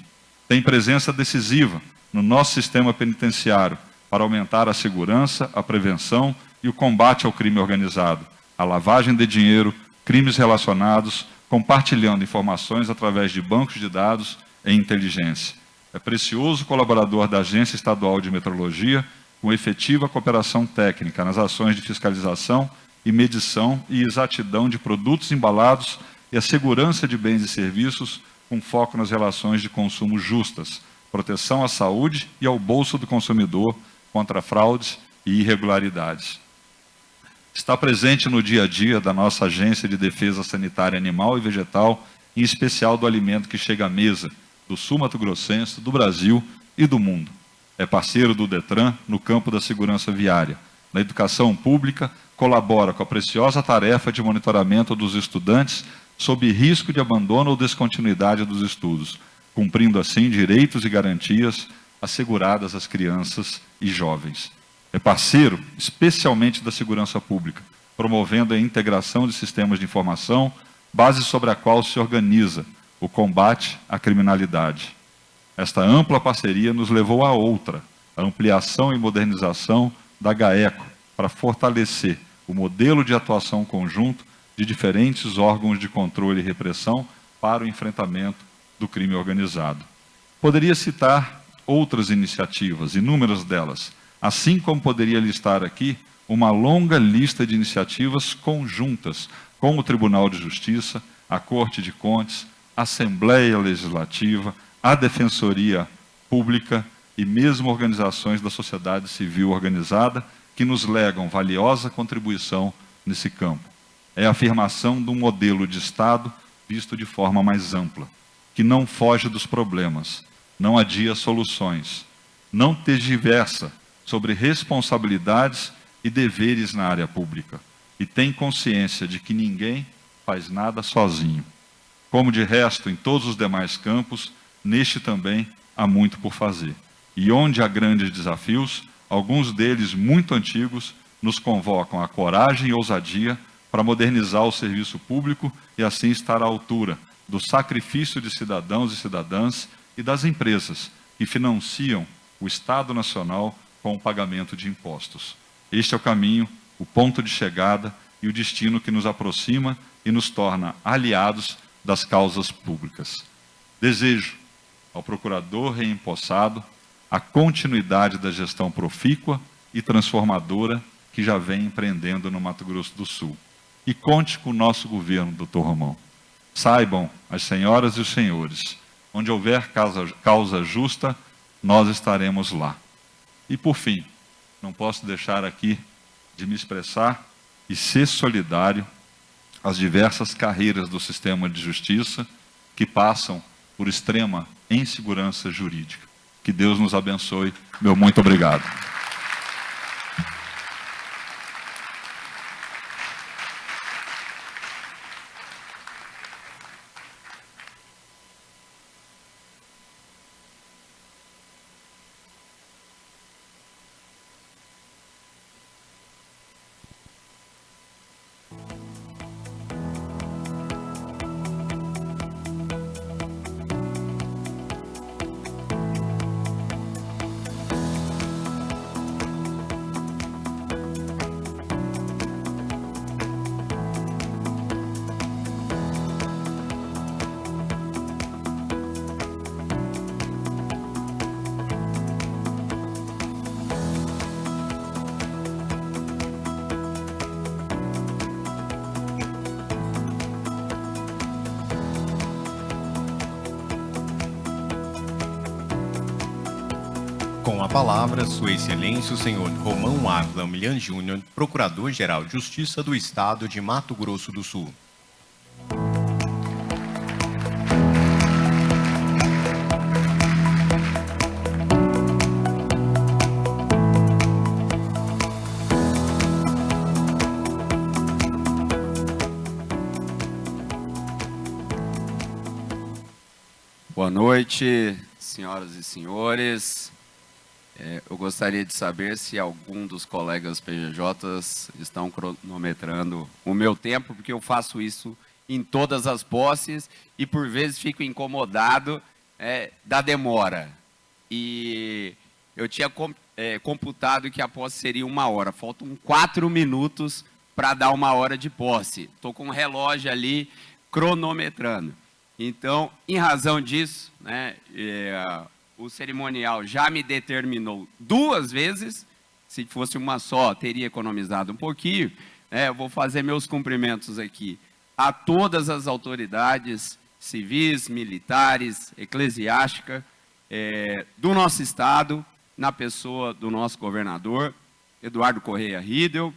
Speaker 8: Tem presença decisiva no nosso sistema penitenciário para aumentar a segurança, a prevenção e o combate ao crime organizado, a lavagem de dinheiro, crimes relacionados, compartilhando informações através de bancos de dados e inteligência. É precioso colaborador da Agência Estadual de Metrologia, com efetiva cooperação técnica nas ações de fiscalização e medição e exatidão de produtos embalados e a segurança de bens e serviços, com foco nas relações de consumo justas, proteção à saúde e ao bolso do consumidor contra fraudes e irregularidades. Está presente no dia a dia da nossa Agência de Defesa Sanitária Animal e Vegetal, em especial do alimento que chega à mesa do Sul Mato Grossense, do Brasil e do mundo. É parceiro do DETRAN no campo da segurança viária. Na educação pública, colabora com a preciosa tarefa de monitoramento dos estudantes sob risco de abandono ou descontinuidade dos estudos, cumprindo assim direitos e garantias asseguradas às crianças e jovens. É parceiro, especialmente da segurança pública, promovendo a integração de sistemas de informação, base sobre a qual se organiza o combate à criminalidade. Esta ampla parceria nos levou a outra, a ampliação e modernização da GAECO, para fortalecer o modelo de atuação conjunto de diferentes órgãos de controle e repressão para o enfrentamento do crime organizado. Poderia citar outras iniciativas, inúmeras delas, assim como poderia listar aqui uma longa lista de iniciativas conjuntas com o Tribunal de Justiça, a Corte de Contas, a Assembleia Legislativa, a Defensoria Pública e mesmo organizações da sociedade civil organizada que nos legam valiosa contribuição nesse campo. É a afirmação de um modelo de Estado visto de forma mais ampla, que não foge dos problemas, não adia soluções, não tergiversa sobre responsabilidades e deveres na área pública, e tem consciência de que ninguém faz nada sozinho. Como de resto em todos os demais campos, neste também há muito por fazer. E onde há grandes desafios, alguns deles muito antigos, nos convocam a coragem e ousadia para modernizar o serviço público e assim estar à altura do sacrifício de cidadãos e cidadãs e das empresas que financiam o Estado Nacional com o pagamento de impostos. Este é o caminho, o ponto de chegada e o destino que nos aproxima e nos torna aliados das causas públicas. Desejo ao procurador reempossado a continuidade da gestão profícua e transformadora que já vem empreendendo no Mato Grosso do Sul. E conte com o nosso governo, Dr. Romão. Saibam, as senhoras e os senhores, onde houver causa justa, nós estaremos lá. E por fim, não posso deixar aqui de me expressar e ser solidário às diversas carreiras do sistema de justiça que passam por extrema insegurança jurídica. Que Deus nos abençoe. Meu muito obrigado.
Speaker 2: Com a palavra, Sua Excelência o senhor Romão Ávila Milhan Júnior, Procurador-Geral de Justiça do Estado de Mato Grosso do Sul.
Speaker 9: Boa noite, senhoras e senhores. Eu gostaria de saber se algum dos colegas PGJs estão cronometrando o meu tempo, porque eu faço isso em todas as posses e, por vezes, fico incomodado da demora. E eu tinha computado que a posse seria 1 hora. Faltam 4 minutos para dar 1 hora de posse. Estou com um relógio ali cronometrando. Então, em razão disso, o cerimonial já me determinou 2 vezes, se fosse uma só, teria economizado um pouquinho. Eu vou fazer meus cumprimentos aqui a todas as autoridades civis, militares, eclesiásticas do nosso Estado, na pessoa do nosso governador, Eduardo Correia Riedel,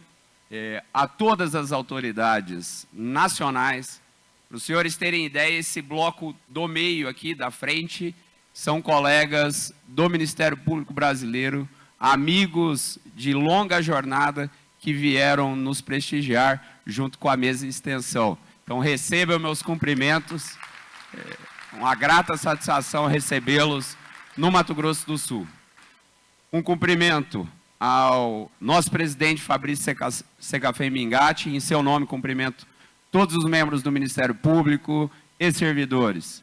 Speaker 9: a todas as autoridades nacionais. Para os senhores terem ideia, esse bloco do meio aqui, da frente, são colegas do Ministério Público Brasileiro, amigos de longa jornada que vieram nos prestigiar junto com a mesa de extensão. Então, recebam meus cumprimentos, uma grata satisfação recebê-los no Mato Grosso do Sul. Um cumprimento ao nosso presidente Fabrício Secafém Mingatti, em seu nome cumprimento todos os membros do Ministério Público e servidores.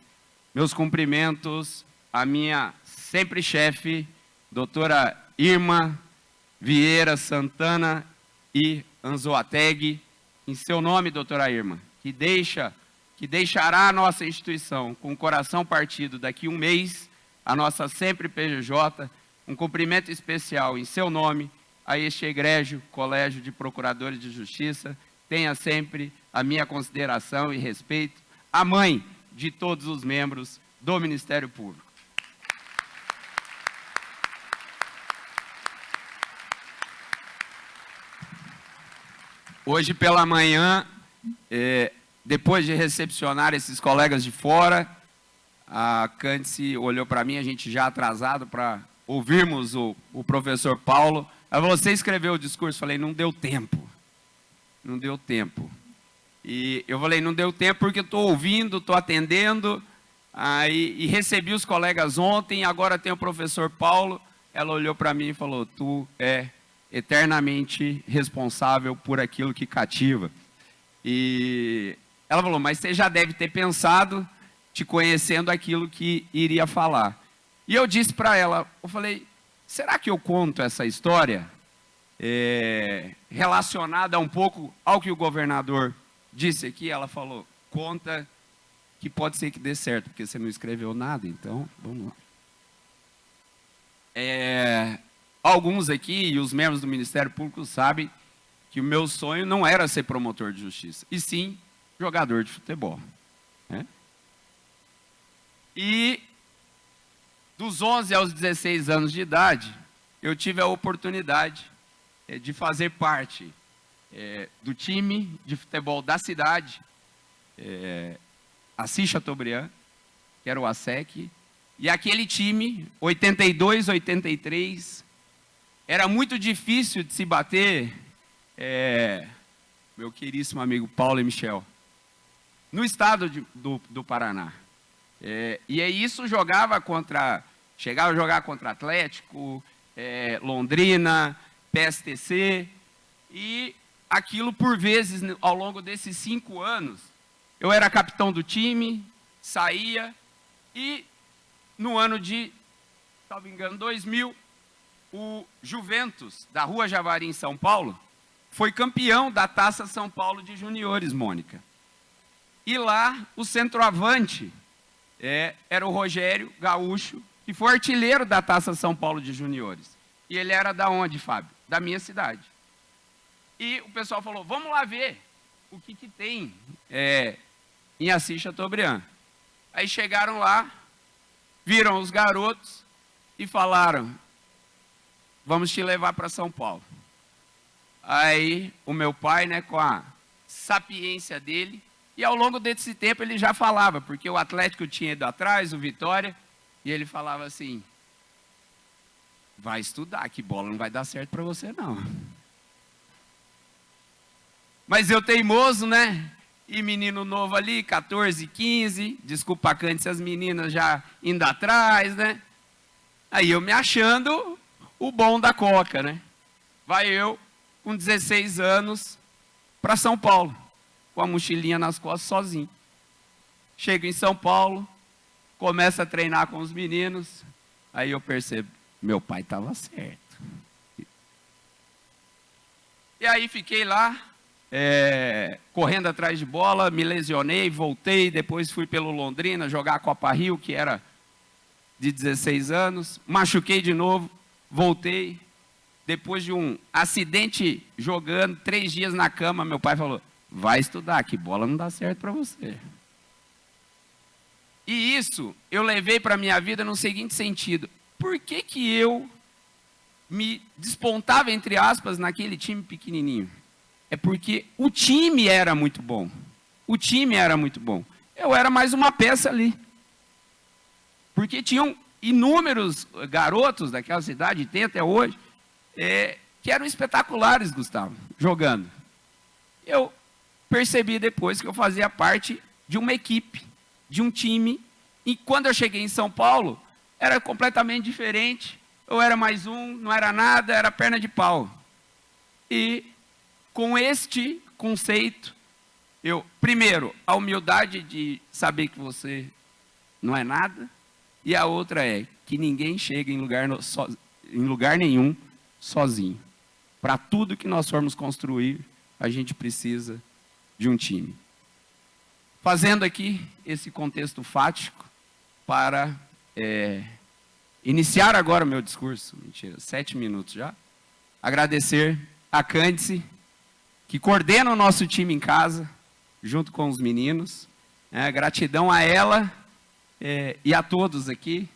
Speaker 9: Meus cumprimentos à minha sempre chefe, doutora Irma Vieira Santana e Anzoateg, em seu nome, doutora Irma, que deixará a nossa instituição com o coração partido daqui 1 mês, a nossa sempre PGJ, um cumprimento especial em seu nome a este egrégio Colégio de Procuradores de Justiça. Tenha sempre a minha consideração e respeito, a mãe de todos os membros do Ministério Público. Hoje pela manhã, depois de recepcionar esses colegas de fora, a Cândice olhou para mim, a gente já atrasado para ouvirmos o professor Paulo. Ela falou: você escreveu o discurso? Eu falei: não deu tempo. Não deu tempo. E eu falei: não deu tempo porque estou ouvindo, estou atendendo, e recebi os colegas ontem, agora tem o professor Paulo. Ela olhou para mim e falou: tu é eternamente responsável por aquilo que cativa. E ela falou: mas você já deve ter pensado, te conhecendo, aquilo que iria falar. E eu disse para ela, eu falei: será que eu conto essa história relacionada um pouco ao que o governador disse aqui? Ela falou: conta, que pode ser que dê certo, porque você não escreveu nada, então vamos lá. Alguns aqui, e os membros do Ministério Público sabem que o meu sonho não era ser promotor de justiça, e sim jogador de futebol. E dos 11 aos 16 anos de idade, eu tive a oportunidade de fazer parte do time de futebol da cidade, Assis Chateaubriand, que era o ASEC, e aquele time, 82, 83, era muito difícil de se bater, meu queríssimo amigo Paulo e Michel, no estado do Paraná. E aí isso chegava a jogar contra Atlético, Londrina, PSTC, e aquilo por vezes, ao longo desses 5 anos, eu era capitão do time, saía, e no ano de, salvo engano, 2000, o Juventus, da Rua Javari, em São Paulo, foi campeão da Taça São Paulo de Juniores, Mônica. E lá, o centroavante era o Rogério Gaúcho, que foi artilheiro da Taça São Paulo de Juniores. E ele era da onde, Fábio? Da minha cidade. E o pessoal falou: vamos lá ver o que tem em Assis Chateaubriand. Aí chegaram lá, viram os garotos e falaram: vamos te levar para São Paulo. Aí o meu pai, né, com a sapiência dele, e ao longo desse tempo ele já falava, porque o Atlético tinha ido atrás, o Vitória, e ele falava assim: vai estudar, que bola não vai dar certo para você não. Mas eu teimoso, né? E menino novo ali, 14, 15, desculpa a Cândice, as meninas já indo atrás, né? Aí eu me achando o bom da coca, né? Vai eu, com 16 anos, para São Paulo, com a mochilinha nas costas, sozinho. Chego em São Paulo, começo a treinar com os meninos, aí eu percebo, meu pai estava certo. E aí fiquei lá, correndo atrás de bola, me lesionei, voltei, depois fui pelo Londrina jogar a Copa Rio, que era de 16 anos, machuquei de novo, voltei. Depois de um acidente jogando, 3 dias na cama, meu pai falou: vai estudar, que bola não dá certo para você. E isso eu levei para a minha vida no seguinte sentido: por que eu me despontava, entre aspas, naquele time pequenininho? É porque o time era muito bom. O time era muito bom. Eu era mais uma peça ali. Porque tinham inúmeros garotos daquela cidade, tem até hoje, que eram espetaculares, Gustavo, jogando. Eu percebi depois que eu fazia parte de uma equipe, de um time, e quando eu cheguei em São Paulo, era completamente diferente. Eu era mais um, não era nada, era perna de pau. E com este conceito, primeiro, a humildade de saber que você não é nada, e a outra é que ninguém chega em lugar nenhum sozinho. Para tudo que nós formos construir, a gente precisa de um time. Fazendo aqui esse contexto fático para iniciar agora o meu discurso, mentira, 7 minutos já, agradecer a Cândice, que coordena o nosso time em casa, junto com os meninos, gratidão a ela e a todos aqui,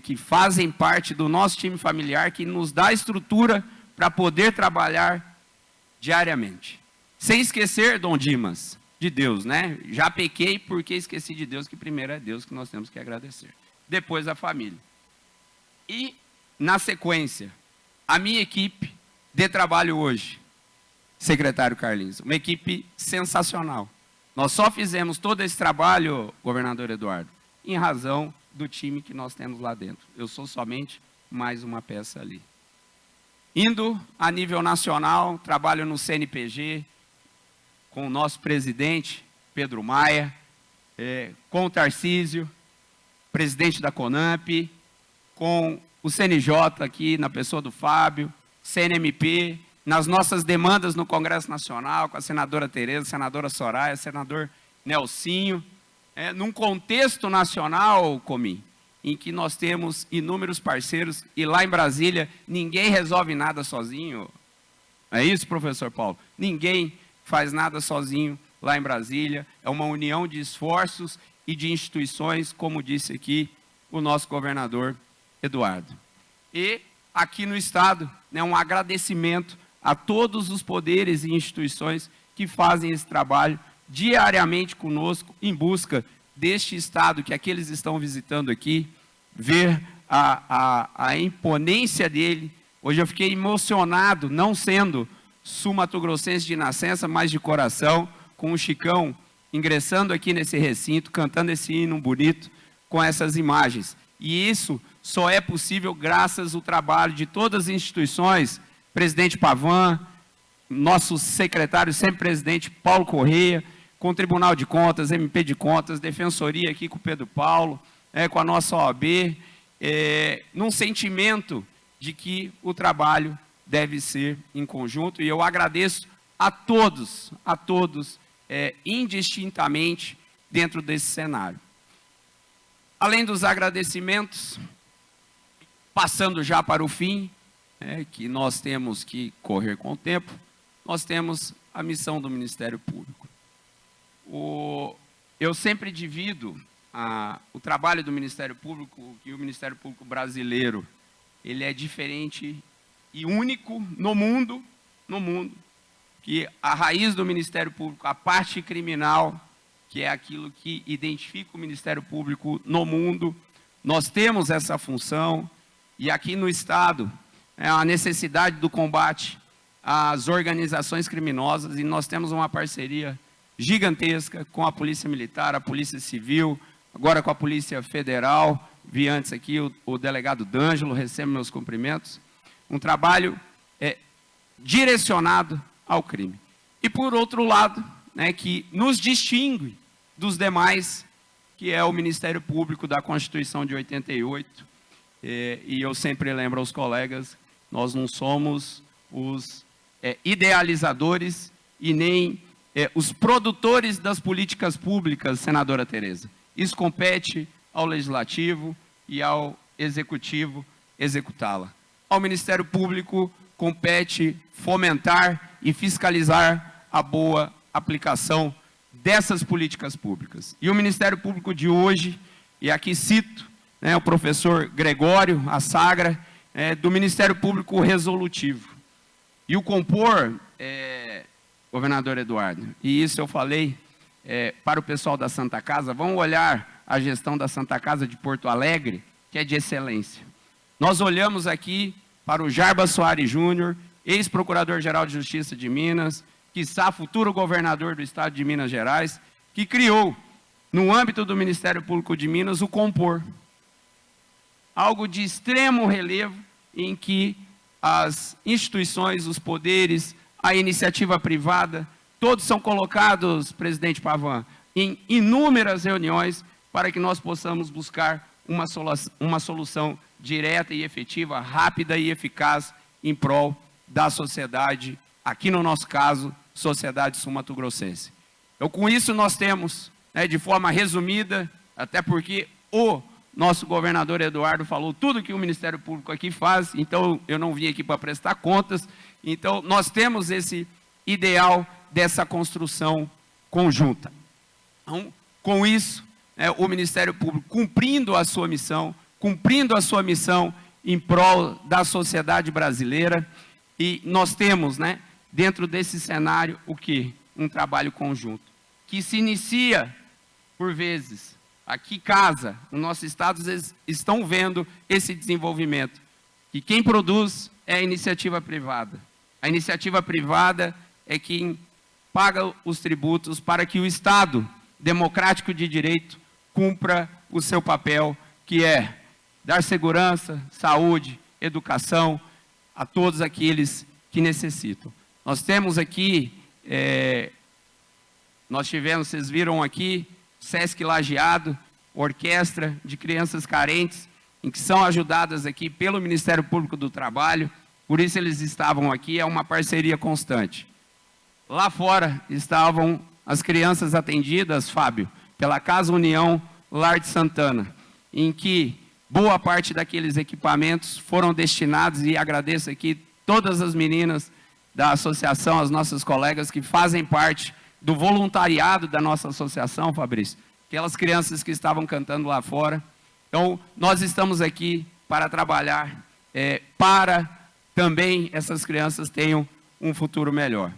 Speaker 9: que fazem parte do nosso time familiar, que nos dá estrutura para poder trabalhar diariamente. Sem esquecer, Dom Dimas, de Deus, né? Já pequei porque esqueci de Deus, que primeiro é Deus que nós temos que agradecer. Depois a família. E, na sequência, a minha equipe de trabalho hoje, secretário Carlinhos, uma equipe sensacional. Nós só fizemos todo esse trabalho, governador Eduardo, em razão do time que nós temos lá dentro. Eu sou somente mais uma peça ali. Indo a nível nacional, trabalho no CNPG, com o nosso presidente, Pedro Maia, com o Tarcísio, presidente da CONAMP, com o CNJ aqui, na pessoa do Fábio, CNMP, nas nossas demandas no Congresso Nacional, com a senadora Tereza, senadora Soraya, senador Nelsinho, num contexto nacional, Comim, em que nós temos inúmeros parceiros, e lá em Brasília, ninguém resolve nada sozinho. É isso, professor Paulo? Ninguém faz nada sozinho lá em Brasília, é uma união de esforços e de instituições, como disse aqui o nosso governador Eduardo. E aqui no Estado, um agradecimento a todos os poderes e instituições que fazem esse trabalho diariamente conosco, em busca deste Estado que aqueles estão visitando aqui, ver a imponência dele. Hoje eu fiquei emocionado, não sendo sul-mato-grossense de nascença, mas de coração, com o Chicão ingressando aqui nesse recinto, cantando esse hino bonito, com essas imagens. E isso só é possível graças ao trabalho de todas as instituições, presidente Pavan, nosso secretário, sempre presidente Paulo Correia, com o Tribunal de Contas, MP de Contas, Defensoria aqui com o Pedro Paulo, com a nossa OAB, num sentimento de que o trabalho deve ser em conjunto. E eu agradeço a todos, indistintamente, dentro desse cenário. Além dos agradecimentos, passando já para o fim, que nós temos que correr com o tempo, nós temos a missão do Ministério Público. Eu sempre divido o trabalho do Ministério Público, que o Ministério Público brasileiro, ele é diferente e único no mundo, que a raiz do Ministério Público, a parte criminal, que é aquilo que identifica o Ministério Público no mundo, nós temos essa função, e aqui no Estado, a necessidade do combate às organizações criminosas, e nós temos uma parceria gigantesca com a Polícia Militar, a Polícia Civil, agora com a Polícia Federal. Vi antes aqui o delegado D'Angelo, recebe meus cumprimentos. Um trabalho direcionado ao crime. E por outro lado, né, que nos distingue dos demais, que é o Ministério Público da Constituição de 88. E eu sempre lembro aos colegas, nós não somos os idealizadores e nem os produtores das políticas públicas, senadora Tereza. Isso compete ao Legislativo e ao Executivo executá-la. Ao Ministério Público compete fomentar e fiscalizar a boa aplicação dessas políticas públicas. E o Ministério Público de hoje, e aqui cito o professor Gregório, a Sagra, do Ministério Público Resolutivo. E o compor, governador Eduardo, e isso eu falei para o pessoal da Santa Casa, vamos olhar a gestão da Santa Casa de Porto Alegre, que é de excelência. Nós olhamos aqui para o Jarbas Soares Júnior, ex-procurador-geral de Justiça de Minas, quiçá futuro governador do Estado de Minas Gerais, que criou, no âmbito do Ministério Público de Minas, o Compor. Algo de extremo relevo, em que as instituições, os poderes, a iniciativa privada, todos são colocados, presidente Pavan, em inúmeras reuniões para que nós possamos buscar uma solução direta e efetiva, rápida e eficaz em prol da sociedade, aqui no nosso caso, sociedade sul-mato-grossense. Então, com isso nós temos, de forma resumida, até porque o nosso governador Eduardo falou tudo que o Ministério Público aqui faz, então eu não vim aqui para prestar contas, então nós temos esse ideal dessa construção conjunta. Então, com isso, o Ministério Público cumprindo a sua missão em prol da sociedade brasileira, e nós temos, dentro desse cenário, o quê? Um trabalho conjunto, que se inicia, por vezes, aqui casa, no nosso estado, vocês estão vendo esse desenvolvimento, que quem produz é a iniciativa privada. A iniciativa privada é quem paga os tributos para que o Estado democrático de direito cumpra o seu papel, que é dar segurança, saúde, educação a todos aqueles que necessitam. Nós temos aqui, vocês viram aqui, Sesc Lajeado, orquestra de crianças carentes, em que são ajudadas aqui pelo Ministério Público do Trabalho, por isso eles estavam aqui, é uma parceria constante. Lá fora estavam as crianças atendidas, Fábio, pela Casa União Lar de Santana, em que boa parte daqueles equipamentos foram destinados, e agradeço aqui todas as meninas da associação, as nossas colegas que fazem parte do voluntariado da nossa associação, Fabrício, aquelas crianças que estavam cantando lá fora. Então, nós estamos aqui para trabalhar para também essas crianças tenham um futuro melhor.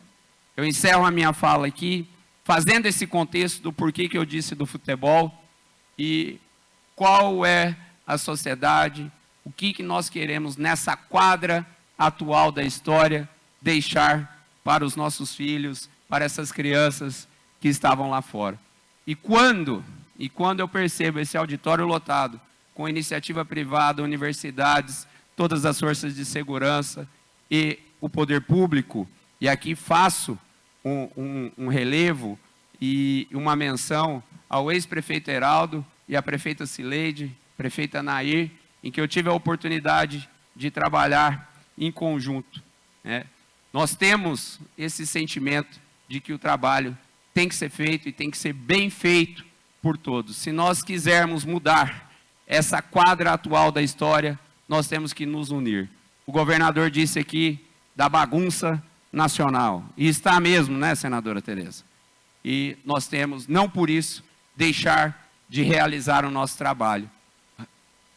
Speaker 9: Eu encerro a minha fala aqui, fazendo esse contexto do porquê que eu disse do futebol e qual é a sociedade, o que nós queremos nessa quadra atual da história deixar para os nossos filhos, para essas crianças que estavam lá fora. E quando eu percebo esse auditório lotado, com iniciativa privada, universidades, todas as forças de segurança e o poder público, e aqui faço um relevo e uma menção ao ex-prefeito Heraldo e à prefeita Cileide, prefeita Nair, em que eu tive a oportunidade de trabalhar em conjunto. Nós temos esse sentimento de que o trabalho tem que ser feito e tem que ser bem feito por todos. Se nós quisermos mudar essa quadra atual da história, nós temos que nos unir. O governador disse aqui da bagunça nacional, e está mesmo, senadora Tereza? E nós temos, não por isso, deixar de realizar o nosso trabalho.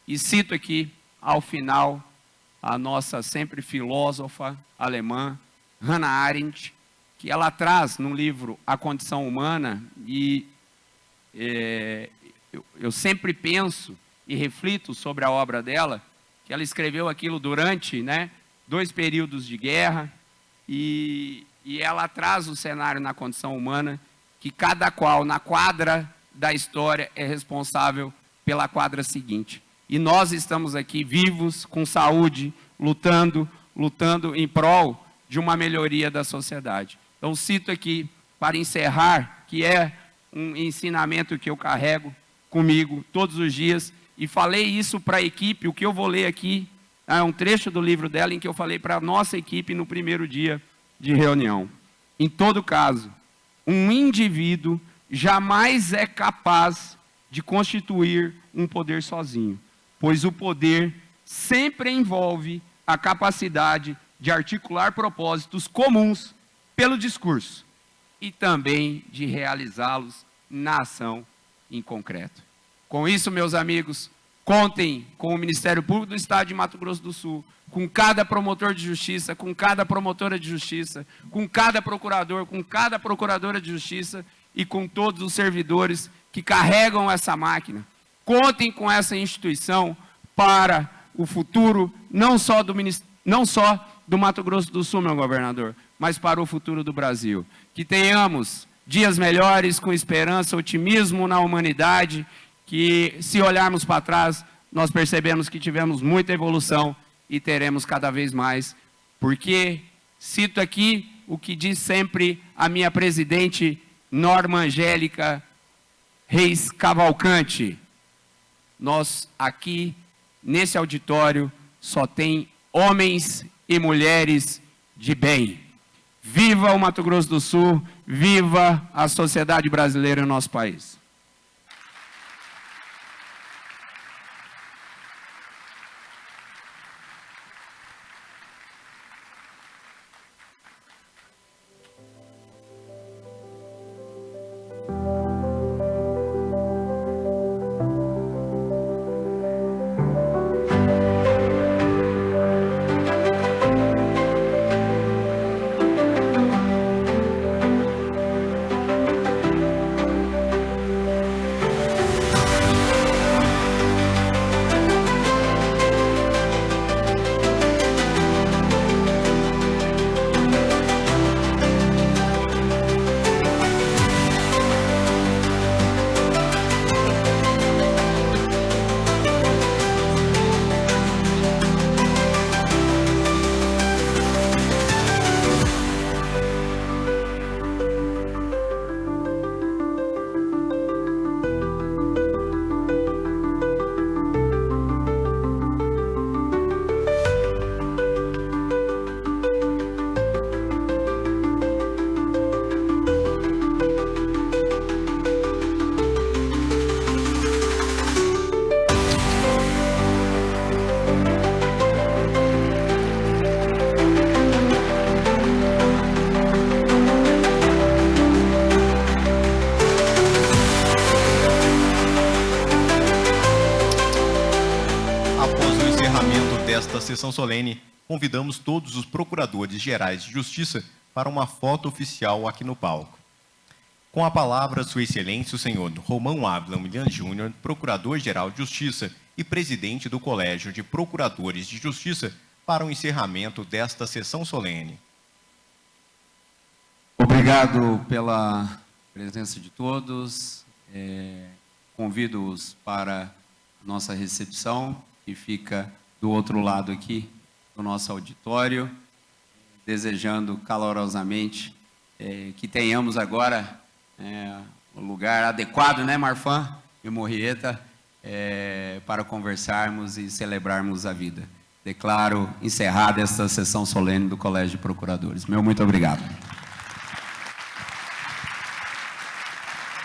Speaker 9: E cito aqui, ao final, a nossa sempre filósofa alemã, Hannah Arendt, que ela traz no livro A Condição Humana, e eu sempre penso e reflito sobre a obra dela, que ela escreveu aquilo durante, né, 2 períodos de guerra, e ela traz o cenário na condição humana, que cada qual, na quadra da história, é responsável pela quadra seguinte. E nós estamos aqui vivos, com saúde, lutando em prol de uma melhoria da sociedade. Então, cito aqui, para encerrar, que é um ensinamento que eu carrego comigo todos os dias, e falei isso para a equipe. O que eu vou ler aqui é um trecho do livro dela, em que eu falei para a nossa equipe no primeiro dia de reunião. Em todo caso, um indivíduo jamais é capaz de constituir um poder sozinho, pois o poder sempre envolve a capacidade de articular propósitos comuns pelo discurso e também de realizá-los na ação em concreto. Com isso, meus amigos, contem com o Ministério Público do Estado de Mato Grosso do Sul, com cada promotor de justiça, com cada promotora de justiça, com cada procurador, com cada procuradora de justiça e com todos os servidores que carregam essa máquina. Contem com essa instituição para o futuro, não só do Mato Grosso do Sul, meu governador, mas para o futuro do Brasil. Que tenhamos dias melhores, com esperança, otimismo na humanidade, que se olharmos para trás, nós percebemos que tivemos muita evolução e teremos cada vez mais, porque, cito aqui o que diz sempre a minha presidente Norma Angélica Reis Cavalcante: nós aqui, nesse auditório, só tem homens e mulheres de bem. Viva o Mato Grosso do Sul, viva a sociedade brasileira no nosso país.
Speaker 2: Desta sessão solene, convidamos todos os procuradores gerais de justiça para uma foto oficial aqui no palco. Com a palavra, Sua Excelência, o senhor Romão Ávila Milian Júnior, Procurador-Geral de Justiça e presidente do Colégio de Procuradores de Justiça, para o encerramento desta sessão solene.
Speaker 9: Obrigado pela presença de todos. Convido-os para a nossa recepção, que fica do outro lado aqui do nosso auditório, desejando calorosamente que tenhamos agora um lugar adequado, né, Marfan e Morrieta, para conversarmos e celebrarmos a vida. Declaro encerrada esta sessão solene do Colégio de Procuradores. Meu muito obrigado.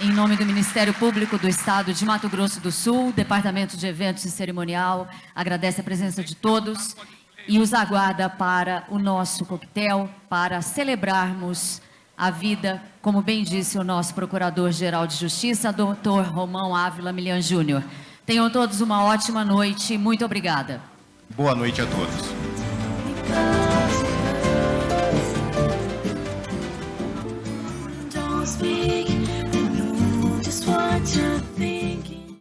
Speaker 1: Em nome do Ministério Público do Estado de Mato Grosso do Sul, Departamento de Eventos e Cerimonial, agradece a presença de todos e os aguarda para o nosso coquetel, para celebrarmos a vida, como bem disse o nosso Procurador-Geral de Justiça, Dr. Romão Ávila Milian Júnior. Tenham todos uma ótima noite. Muito obrigada.
Speaker 2: Boa noite a todos.
Speaker 3: cantar.